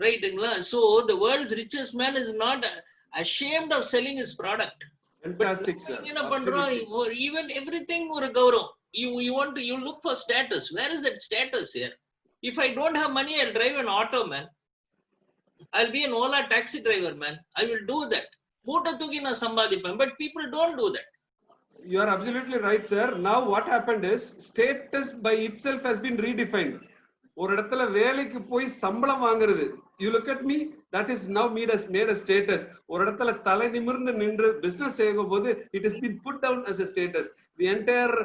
[SPEAKER 3] ரைட்டுங்களா? So the world's richest man is not ashamed of selling his product.
[SPEAKER 4] Fantastic, sir.
[SPEAKER 3] என்ன பண்றோம், even everything ஒரு கௌரவம். You want to, you look for status. Where is that status here? If I don't have money, I'll drive an auto, man. I'll be an Ola taxi driver, man. I will do that. மூட்டை தூக்கி நான் சம்பாதிப்பேன். But people don't do that.
[SPEAKER 4] You are absolutely right, sir. Now what happened is status by itself has been redefined. ஒரு இடத்துல வேலைக்கு போய் சம்பளம் வாங்குறது, you look at me, that is now made a status. ஒரு இடத்துல தலை நிமிர்ந்து நின்று பிசினஸ் செய்யும் போது it has been put down as a status. The entire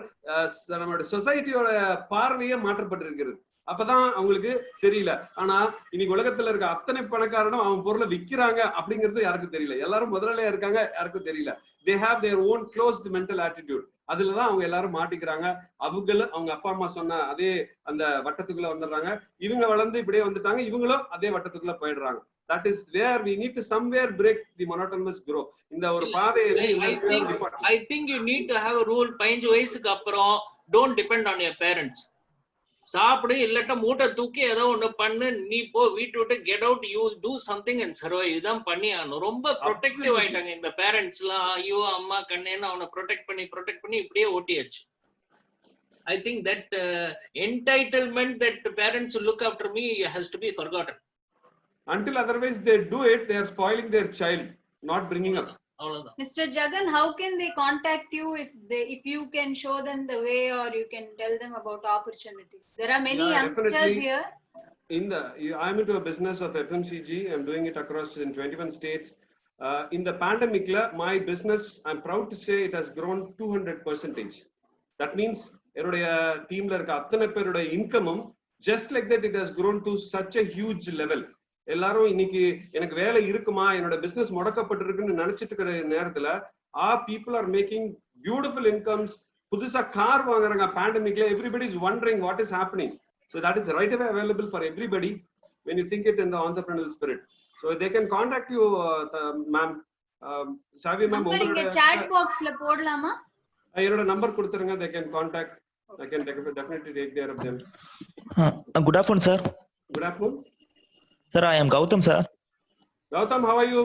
[SPEAKER 4] நம்மளோட சொசைட்டியோட பார்வையே மாற்றப்பட்டிருக்கிறது. அப்பதான் அவங்களுக்கு தெரியல. ஆனா இன்னைக்கு உலகத்துல இருக்க அத்தனை பணக்காரனும் அவன் பொருளை விக்கிறாங்க அப்படிங்கிறது யாருக்கும் தெரியல. எல்லாரும் முதலாளியா இருக்காங்க, யாருக்கும் தெரியல. They have their own closed mental attitude. அதுலதான் அவங்க எல்லாரும் மாட்டிக்கிறாங்க. அவங்க அப்பா அம்மா சொன்ன அதே அந்த வட்டத்துக்குள்ள வந்துடுறாங்க. இவங்க வளர்ந்து இப்படியே வந்துட்டாங்க, இவங்களும் அதே வட்டத்துக்குள்ள போயிடுறாங்க. That is where we need to somewhere break the monotonous growth. இந்த ஒரு பாதையை
[SPEAKER 3] I think you need to have a rule. 15 வயசுக்கு அப்புறம் don't depend on your parents. சாப்பிடு, இல்லட்டா மூட்டை தூக்கி ஏதோ ஒண்ணு பண்ணு, நீ போ வீட்டு விட்டு get out, you do something and survive. இதுதான் பண்ணி ஆகணும். ரொம்ப ப்ரொடெக்டிவ் ஆயிட்டாங்க இந்த பேரண்ட்ஸ் எல்லாம். ஐயோ அம்மா கண்ணேன்னு அவனை ப்ரொடெக்ட் பண்ணி இப்படியே ஓட்டியாச்சு. I think that entitlement that parents look after me has to be forgotten.
[SPEAKER 4] Until otherwise they do it, they are spoiling their child, not bringing up.
[SPEAKER 1] Mr. Jagan, how can they contact you if you can show them the way or you can tell them about opportunities? There are many youngsters here.
[SPEAKER 4] I'm into a business of FMCG. I'm doing it across in 21 states. In the pandemic, my business, I'm proud to say, it has grown 200%. That means என்னுடைய டீம்ல இருக்க அத்தனை பேருடைய இன்கமும் just like that it has grown to such a huge level. எல்லாரும் இன்னைக்கு எனக்கு வேலை இருக்குமா, என்னோட பிசினஸ் முடக்கப்பட்டிருக்குன்னு நினைச்சிட்டு இருக்கிற நேரத்துல people are making beautiful incomes. புதுசா கார் வாங்குறாங்க பேண்டமிக்ல. everybody is wondering what is happening. So that is right away available for everybody when you think it in the entrepreneurial spirit. So they can contact you, ma'am. Savvy ma'am,
[SPEAKER 1] உங்களோட chat boxல போடலாமா?
[SPEAKER 4] என்னோட நம்பர் கொடுத்துருங்க. they can contact. I can definitely take care of them.
[SPEAKER 7] Good afternoon, sir.
[SPEAKER 4] Good afternoon.
[SPEAKER 7] Sir, I am Gautam, sir.
[SPEAKER 4] Gautam, how are you?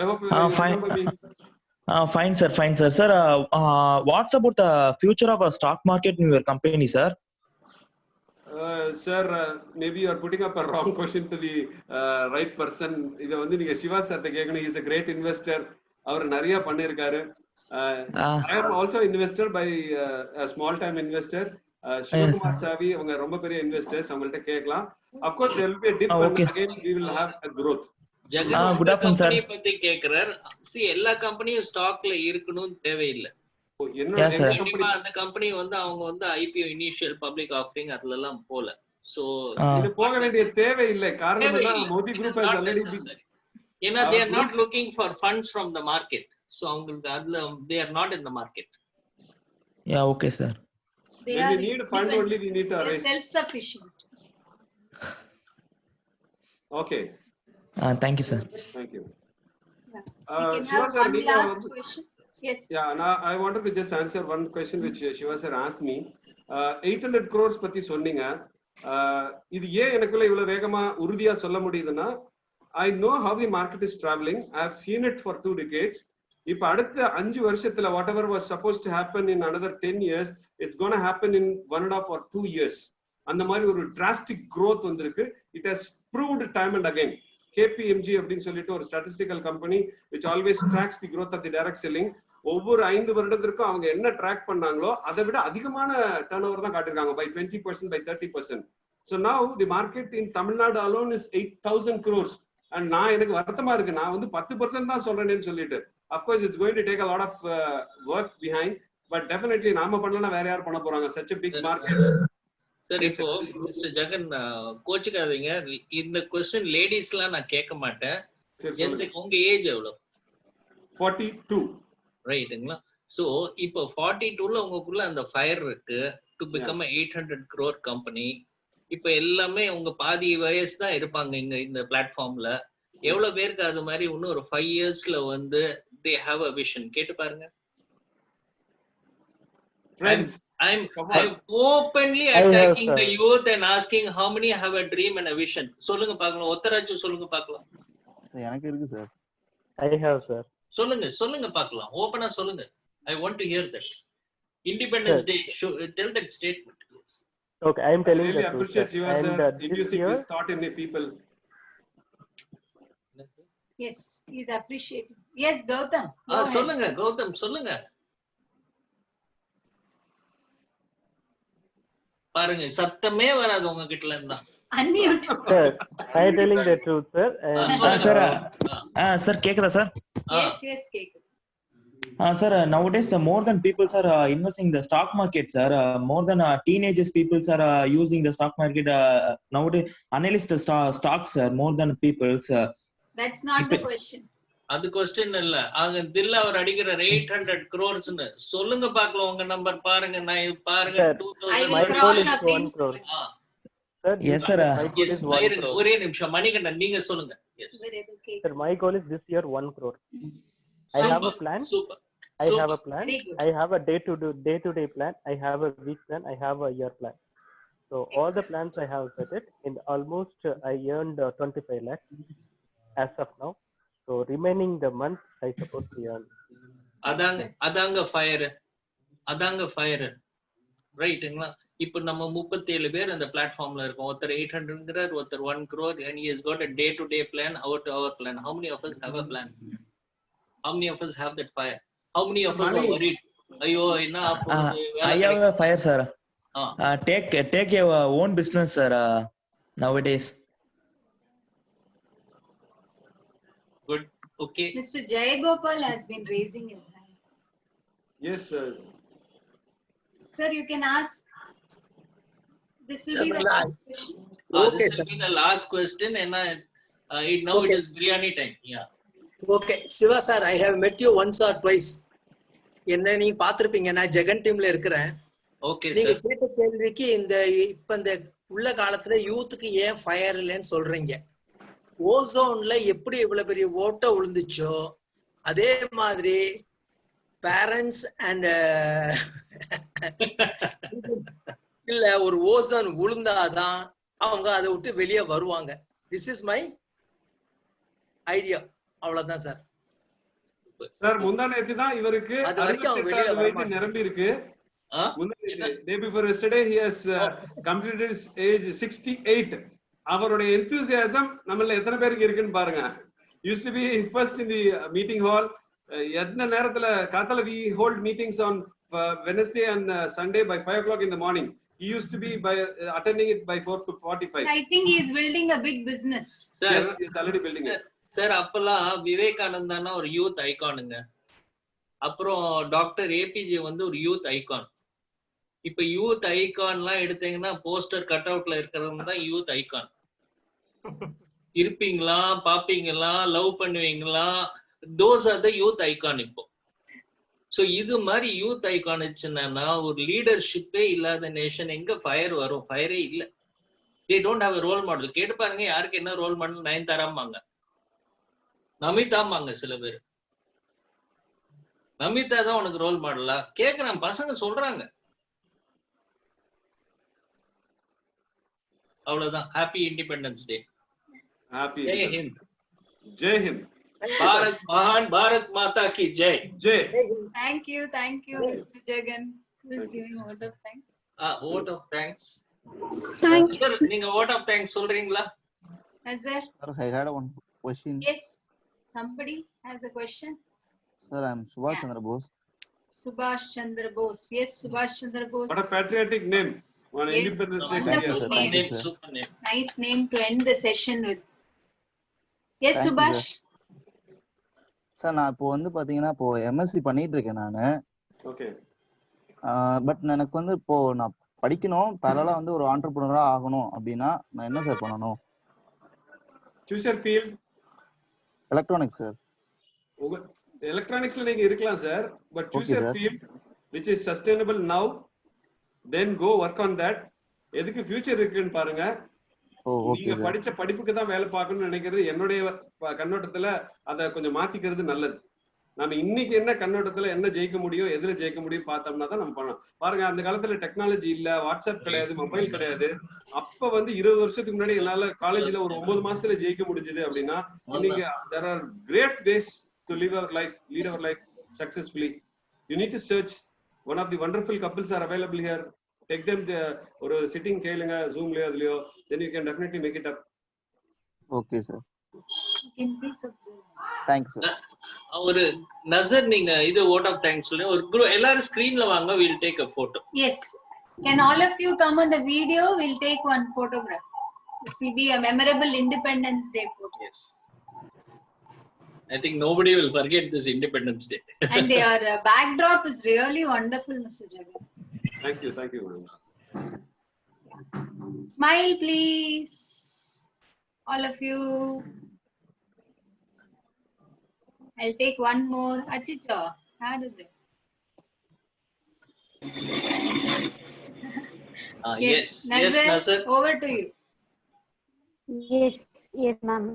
[SPEAKER 4] I hope you
[SPEAKER 7] fine.
[SPEAKER 4] remember me.
[SPEAKER 7] Fine, sir. Fine, sir. Sir, what's about the future of a stock market in your company, sir?
[SPEAKER 4] Sir, maybe you are putting up a wrong question to the right person. இத வந்து நீங்க சிவா சார்ட்ட கேட்கணும். He is a great investor. அவர் நிறைய பண்ணிருக்காரு. I am also investor by a small time investor. Shivakumar Savi, அவங்க ரொம்ப பெரிய investors. அவங்கள்ட்ட கேட்கலாம். Of course, there will be a dip and again we will have a growth.
[SPEAKER 3] Jagan good afternoon sir. பத்தி கேக்குறார். see எல்லா கம்பெனியும் ஸ்டாக்ல இருக்கணும் தேவையில்லை. கண்டிப்பா அந்த கம்பெனி வந்து அவங்க வந்து IPO இனிஷியல் பப்ளிக் ஆஃபரிங் அதுல எல்லாம் போல. சோ
[SPEAKER 4] இது போக வேண்டிய தேவை இல்லை. காரணம் என்ன? Modi group has already been,
[SPEAKER 3] ஏன்னா they are not looking for funds from the market. so அவங்களுக்கு அதுல they are not in the market.
[SPEAKER 7] Yeah, okay sir.
[SPEAKER 4] When we need fund only we need to raise.
[SPEAKER 1] Self sufficient.
[SPEAKER 4] Okay.
[SPEAKER 7] Thank you sir.
[SPEAKER 4] Thank you.
[SPEAKER 1] Shiva sir, last question. Yes.
[SPEAKER 4] Yeah, now I wanted to just answer one question which Shiva sir asked me. 800 crores பத்தி சொன்னீங்க. இது ஏன் எனக்குள்ள இவ்வளவு வேகமா உறுதியா சொல்ல முடியுதுன்னா, I know how the market is traveling. I have seen it for 2 decades. இப்ப அடுத்த 5 வருஷத்துல whatever was supposed to happen in another 10 years, it's going to happen in 1.5 or 2 years. அந்த மாதிரி ஒரு drastic growth வந்திருக்கு. It has proved time and again. KPMG அப்படின்னு சொல்லிட்டு ஒரு statistical company which always tracks the growth of the direct selling. ஒவ்வொரு 5 வருடத்திற்கும் அவங்க என்ன ட்ராக் பண்ணாங்களோ அதை விட அதிகமான டர்ன் ஓவர் தான் காட்டிருக்காங்க by 20%, by 30%. So now the market in Tamil Nadu alone is 8,000 crores. And நான் எனக்கு வருத்தமா இருக்கு, நான் வந்து 10% தான் சொல்றேன்னு சொல்லிட்டு. Of course it's going to take a lot of work behind, but definitely நாம பண்ணலனா வேற யார் பண்ண போறாங்க? Such a big market.
[SPEAKER 3] சரி, இப்போ மிஸ்டர் ஜெகன் கோச்சுக்காதீங்க, இந்த क्वेश्चन லேடிஸ்லாம் நான் கேட்க மாட்டேன். உங்க ஏஜ் எவ்வளவு?
[SPEAKER 4] 42.
[SPEAKER 3] ரைட்டுங்களா? சோ இப்போ 42ல உங்களுக்குள்ள அந்த ஃபயர் இருக்கு to become a 800 crore company. இப்போ எல்லாமே உங்க பாதி வயசு தான் இருப்பாங்க இங்க இந்த பிளாட்ஃபார்ம்ல. எவ்வளவு பேருக்கு அது மாதிரி இன்னும் ஒரு 5 இயர்ஸ்ல வந்து they have a vision? கேட்டு பாருங்க.
[SPEAKER 4] Friends,
[SPEAKER 3] I'm openly attacking the youth and asking how many have a dream and a vision. சொல்லுங்க பார்க்கலாம், ஒத்தராச்சு சொல்லுங்க பார்க்கலாம்.
[SPEAKER 8] எனக்கு இருக்கு சார்.
[SPEAKER 5] I have sir.
[SPEAKER 3] சொல்லுங்க பார்க்கலாம், ஓபனா சொல்லுங்க. I want to hear that. Independence Day, tell that statement.
[SPEAKER 5] Okay, I am telling
[SPEAKER 4] really
[SPEAKER 5] the truth.
[SPEAKER 4] Appreciate you sir inducing this thought in the people.
[SPEAKER 1] Yes, he's appreciating. Yes, Gautam.
[SPEAKER 3] சொல்லுங்க கௌதம், சொல்லுங்க. பாருங்க சத்தமே வராது உங்க கிட்ட இருந்தா.
[SPEAKER 1] Unmute.
[SPEAKER 5] Sir, I am telling the truth sir.
[SPEAKER 7] Sir, கேக்குதா sir?
[SPEAKER 1] Yes, கேக்குது.
[SPEAKER 7] Sir, nowadays the more than people are investing in the stock market, sir. More than teenagers people are using the stock market. Nowadays analyst stocks, sir, more than people.
[SPEAKER 1] That's not the question.
[SPEAKER 3] அது क्वेश्चन இல்ல. ஆக தில்ல அவர் அடிக்கிற 800 crores னு சொல்லுங்க பார்க்கலாம். உங்க நம்பர் பாருங்க. நான் இது பாருங்க 2000.
[SPEAKER 5] My goal is 1 crore. Sir,
[SPEAKER 7] yes sir.
[SPEAKER 3] ஒரே நிமிஷம் மணிகண்டன் நீங்க சொல்லுங்க. Yes
[SPEAKER 5] sir, my goal is this year 1 crore. I have a plan.
[SPEAKER 3] Super.
[SPEAKER 5] I have a plan. I have a day-to-day plan. I have a week plan. I have a year plan. So all the plans I have set it in almost I earned 25 lakhs as of now. So remaining the month I supposed to earn.
[SPEAKER 3] அதாங்க ஃபயர் ரைட்டுங்களா? இப்போ நம்ம 37 பேர் அந்த பிளாட்ஃபார்ம்ல இருக்கோம். ஒருத்தர் 800ங்கறார், ஒருத்தர் 1 crore, and he has got a day to day plan, hour to hour plan. How many of us have a plan? How many of us have that fire? How many of us are worried? Ayyo enna
[SPEAKER 7] I have a fire sir. Take your own business sir nowadays.
[SPEAKER 3] Good. Okay.
[SPEAKER 1] Mr. Jayagopal has been raising his hand.
[SPEAKER 4] Yes sir.
[SPEAKER 1] Sir, you can ask. This will be the last question.
[SPEAKER 3] This will be the last question. Now it
[SPEAKER 9] Okay.
[SPEAKER 3] is biryani time. Yeah.
[SPEAKER 9] Okay, Siva sir, I have met you once or twice. என்ன நீங்க பாத்திருப்பீங்க, நான் ஜெகன் டீம்ல இருக்கிறேன்.
[SPEAKER 3] Okay,
[SPEAKER 9] நீங்க
[SPEAKER 3] sir.
[SPEAKER 9] கேட்ட கேள்விக்கு இப்ப இந்த உள்ள காலத்துல யூத்துக்கு ஏன் ஃபயர் இல்லைன்னு சொல்றீங்க. ஓசோன்ல எப்படி இவ்வளவு பெரிய ஓட்டை விழுந்துச்சோ அதே மாதிரி பேரண்ட்ஸ் அண்ட் இல்ல ஒரு ஓசோன் விழுந்தாதான் அவங்க அதை விட்டு வெளியே வருவாங்க. This is my idea. அவ்வளவுதான் சார்.
[SPEAKER 4] சார் முந்தா நேத்து தான் இவருக்கு
[SPEAKER 9] அது வரைக்கும் அவன் வெளியே
[SPEAKER 4] 68வது வயது
[SPEAKER 9] வரமாட்டான்.
[SPEAKER 4] நிரம்பி இருக்கு. Day before yesterday he has completed his age 68. அவருடைய enthusiasm நம்மள எத்தனை பேருக்கு இருக்குன்னு பாருங்க. Used to be first in the meeting hall. எந்த நேரத்துல காத்தால we hold meetings on Wednesday and Sunday by 5 o'clock in the morning. He used to be by attending it by 4:45.
[SPEAKER 1] I think he is building a big business.
[SPEAKER 3] Sir,
[SPEAKER 4] Yes, he is already building it.
[SPEAKER 3] Sir அப்பெல்லாம் விவேகானந்தானா ஒரு யூத் ஐகானுங்க. அப்புறம் டாக்டர் ஏபிஜே வந்து ஒரு யூத் ஐகான். இப்ப யூத் ஐகான்லாம் எடுத்தீங்கன்னா போஸ்டர் கட் அவுட்ல இருக்கிறவங்க தான் யூத் ஐகான். இருப்பீங்களா, பாப்பீங்களா, லவ் பண்ணுவீங்களா, those are the youth icon இப்போ. ஸோ இது மாதிரி யூத் ஐகான் வச்சுன்னா ஒரு லீடர்ஷிப்பே இல்லாத நேஷன் எங்க ஃபயர் வரும்? ஃபயரே இல்லை. They don't have role model. கேட்டு பாருங்க யாருக்கு என்ன ரோல் மாடல். நயன்தாராம்பாங்க, நமிதாம்பாங்க சில பேர். நமிதா தான் உனக்கு ரோல் மாடலா? கேக்குறான், பசங்க சொல்றாங்க. அவ்வளவுதான். Happy independence day.
[SPEAKER 4] Happy.
[SPEAKER 3] Jai Hind.
[SPEAKER 4] Jai Hind.
[SPEAKER 3] Bharat மகான், பாரத் மாதா கி Jai.
[SPEAKER 4] Jai.
[SPEAKER 1] Thank you, Mr. Jagan. Who's giving vote of thanks?
[SPEAKER 3] vote of thanks.
[SPEAKER 1] Thank
[SPEAKER 3] Sir, நீங்க vote of thanks சொல்றீங்களா?
[SPEAKER 1] Is there?
[SPEAKER 8] Sir, I had one question.
[SPEAKER 1] Yes. Somebody has a question.
[SPEAKER 8] Sir, I'm Subhash
[SPEAKER 1] Yeah.
[SPEAKER 8] Chandra Bose.
[SPEAKER 1] Subhash Chandra Bose. Yes, Subhash Chandra Bose.
[SPEAKER 4] What a patriotic name. One
[SPEAKER 1] Yes.
[SPEAKER 4] Independence Day.
[SPEAKER 1] Wonderful
[SPEAKER 8] Thank you, sir.
[SPEAKER 1] name.
[SPEAKER 8] Thank you, sir.
[SPEAKER 3] Super name.
[SPEAKER 1] Nice name to end the session with. Yes,
[SPEAKER 8] Thank you,
[SPEAKER 1] Subhash.
[SPEAKER 8] Sir, நான் இப்போ வந்து பாத்தீங்கன்னா இப்போ எம்எஸ்சி பண்ணிட்டு இருக்கேன் நானு.
[SPEAKER 4] Okay.
[SPEAKER 8] பட் எனக்கு வந்து இப்போ நான் படிக்கணும், பேரலா வந்து ஒரு ஆண்டர்பிரினரா ஆகணும் அப்படின்னா நான் என்ன சார் பண்ணணும்?
[SPEAKER 4] Choose your field.
[SPEAKER 8] Electronics sir.
[SPEAKER 4] உங்க எலக்ட்ரானிக்ஸ்ல நீங்க இருக்கலாம் sir, but choose
[SPEAKER 8] Okay,
[SPEAKER 4] your
[SPEAKER 8] sir.
[SPEAKER 4] field which is sustainable now, then go work on that. எதுக்கு ஃபியூச்சர் இருக்குன்னு பாருங்க.
[SPEAKER 8] ஓ ஓகே
[SPEAKER 4] நீங்க
[SPEAKER 8] சார்.
[SPEAKER 4] படிச்ச படிப்புக்கு தான் வேலை பார்க்கணும்னு நினைக்கிறது என்னுடைய கண்ணோட்டத்துல அதை கொஞ்சம் மாத்திக்கிறது நல்லது. நம்ம இன்னைக்கு என்ன கண்ணோட்டத்துல என்ன ஜெயிக்க முடியும், எதுல ஜெயிக்க முடியும் பார்த்தோம்னா தான் நம்ம பண்ணலாம். பாருங்க அந்த காலத்துல டெக்னாலஜி இல்ல, வாட்ஸ்அப் கிடையாது, மொபைல் கிடையாது. அப்ப வந்து 20 வருஷத்துக்கு முன்னாடி என்னால காலேஜ்ல ஒரு 9 மாசத்துல ஜெயிக்க முடிஞ்சது அப்படின்னா இன்னைக்கு there are great ways to live our life successfully. You need to search. One of the wonderful couples are available here. Take them ஒரு sitting கேளுங்க, Zoomலயோ அதுலயோ, then you can definitely make it up.
[SPEAKER 8] Okay sir.
[SPEAKER 1] You can pick up.
[SPEAKER 8] Thanks sir.
[SPEAKER 3] ஒரு நசர் நீங்க இது vote of thanks சொல்லுங்க. ஒரு குரூப் எல்லாரும் ஸ்கிரீன்ல வாங்க. we'll take a photo.
[SPEAKER 1] Yes. Can all of you come on the video? We'll take one photograph. This will be a memorable Independence Day photo.
[SPEAKER 3] Yes. I think nobody will forget this Independence Day.
[SPEAKER 1] And your backdrop is really wonderful, Mr. Jagan.
[SPEAKER 4] Thank you, ma'am.
[SPEAKER 1] Smile, please. All of you. I'll take one more. Achita, how do they?
[SPEAKER 3] Yes, Nazar.
[SPEAKER 1] Over to you.
[SPEAKER 2] Yes, ma'am.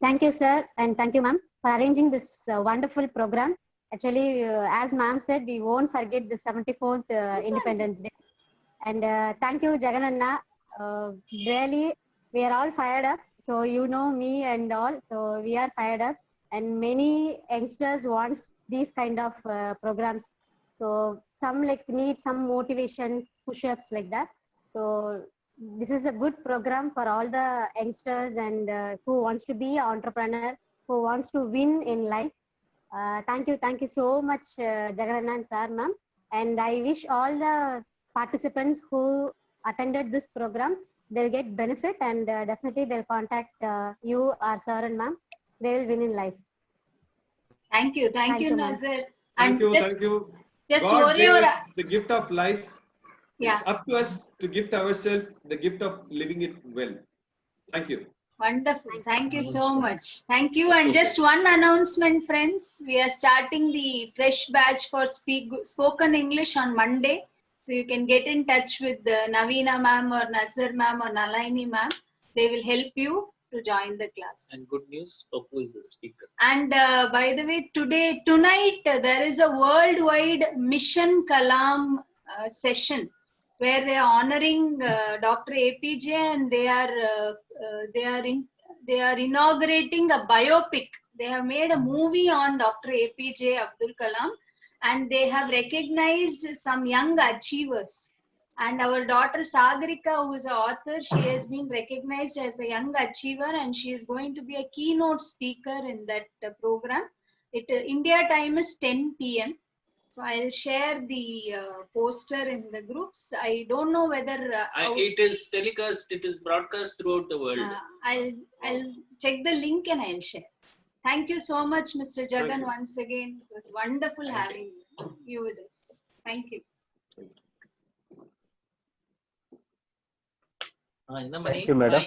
[SPEAKER 2] Thank you, sir, and thank you, ma'am, for arranging this wonderful program. Actually, as ma'am said, we won't forget the 74th Independence Day. And thank you, Jagananna. Really, we are all fired up. So you know me and all. So we are fired up. And many youngsters want these kind of programs. So some like need some motivation, push-ups like that. So this is a good program for all the youngsters and who wants to be an entrepreneur, who wants to win in life. Thank you so much, Jagananna and sir, ma'am. And I wish all the participants who attended this program, they'll get benefit and definitely they'll contact you or sir and ma'am. They will win in life.
[SPEAKER 1] Thank you,
[SPEAKER 2] Thank you, ma'am.
[SPEAKER 1] Nazar.
[SPEAKER 4] Thank you.
[SPEAKER 1] Just
[SPEAKER 4] God
[SPEAKER 1] worry
[SPEAKER 4] gave
[SPEAKER 1] your.
[SPEAKER 4] us the gift of life.
[SPEAKER 1] Yeah.
[SPEAKER 4] It's up to us to gift ourselves the gift of living it well. Thank you.
[SPEAKER 1] Wonderful. Thank you so much. Thank you. And just one announcement, friends. We are starting the fresh batch for spoken English on Monday. So you can get in touch with Naveena ma'am or Nasir ma'am or Nalaini ma'am. They will help you to join the class.
[SPEAKER 3] And good news, Papu is the speaker.
[SPEAKER 1] And by the way, tonight, there is a worldwide Mission Kalam session where they are honoring Dr. APJ, and they are inaugurating a biopic. They have made a movie on Dr. APJ Abdul Kalam, and they have recognized some young achievers. And our daughter Sagarika, who is an author, she has been recognized as a young achiever, and she is going to be a keynote speaker in that program. India time is 10 p.m. So I'll share the poster in the groups. I don't know whether
[SPEAKER 3] it is telecast. It is broadcast throughout the world.
[SPEAKER 1] I'll check the link and I'll share. Thank you so much, Mr. Jagan, once again. It was wonderful having you with us. Thank you.
[SPEAKER 5] Thank you, madam.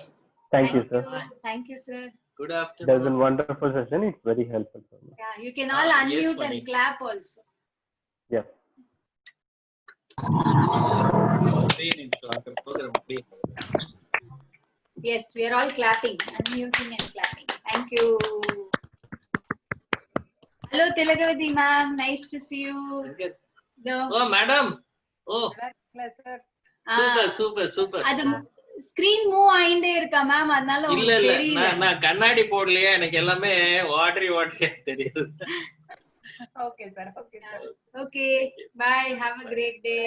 [SPEAKER 5] Thank you, sir.
[SPEAKER 1] Thank you, sir.
[SPEAKER 3] Good afternoon.
[SPEAKER 5] There's a wonderful session. It's very helpful for me.
[SPEAKER 1] Yeah, you can all unmute and clap also.
[SPEAKER 5] Yeah.
[SPEAKER 1] Yes, we are all clapping, unmuting and clapping. Thank you. Hello, Tilagavati ma'am. Nice to see you.
[SPEAKER 3] Oh, madam. Oh. Super.
[SPEAKER 1] அது ஸ்கிரீன் மூவ் ஆயிண்டே இருக்கா மேம், அதனால
[SPEAKER 3] இல்ல நான் கண்ணாடி போடலையா, எனக்கு எல்லாமே வாட்டரியா தெரியுது.
[SPEAKER 1] Okay, sir. Okay. Bye. Have a great day.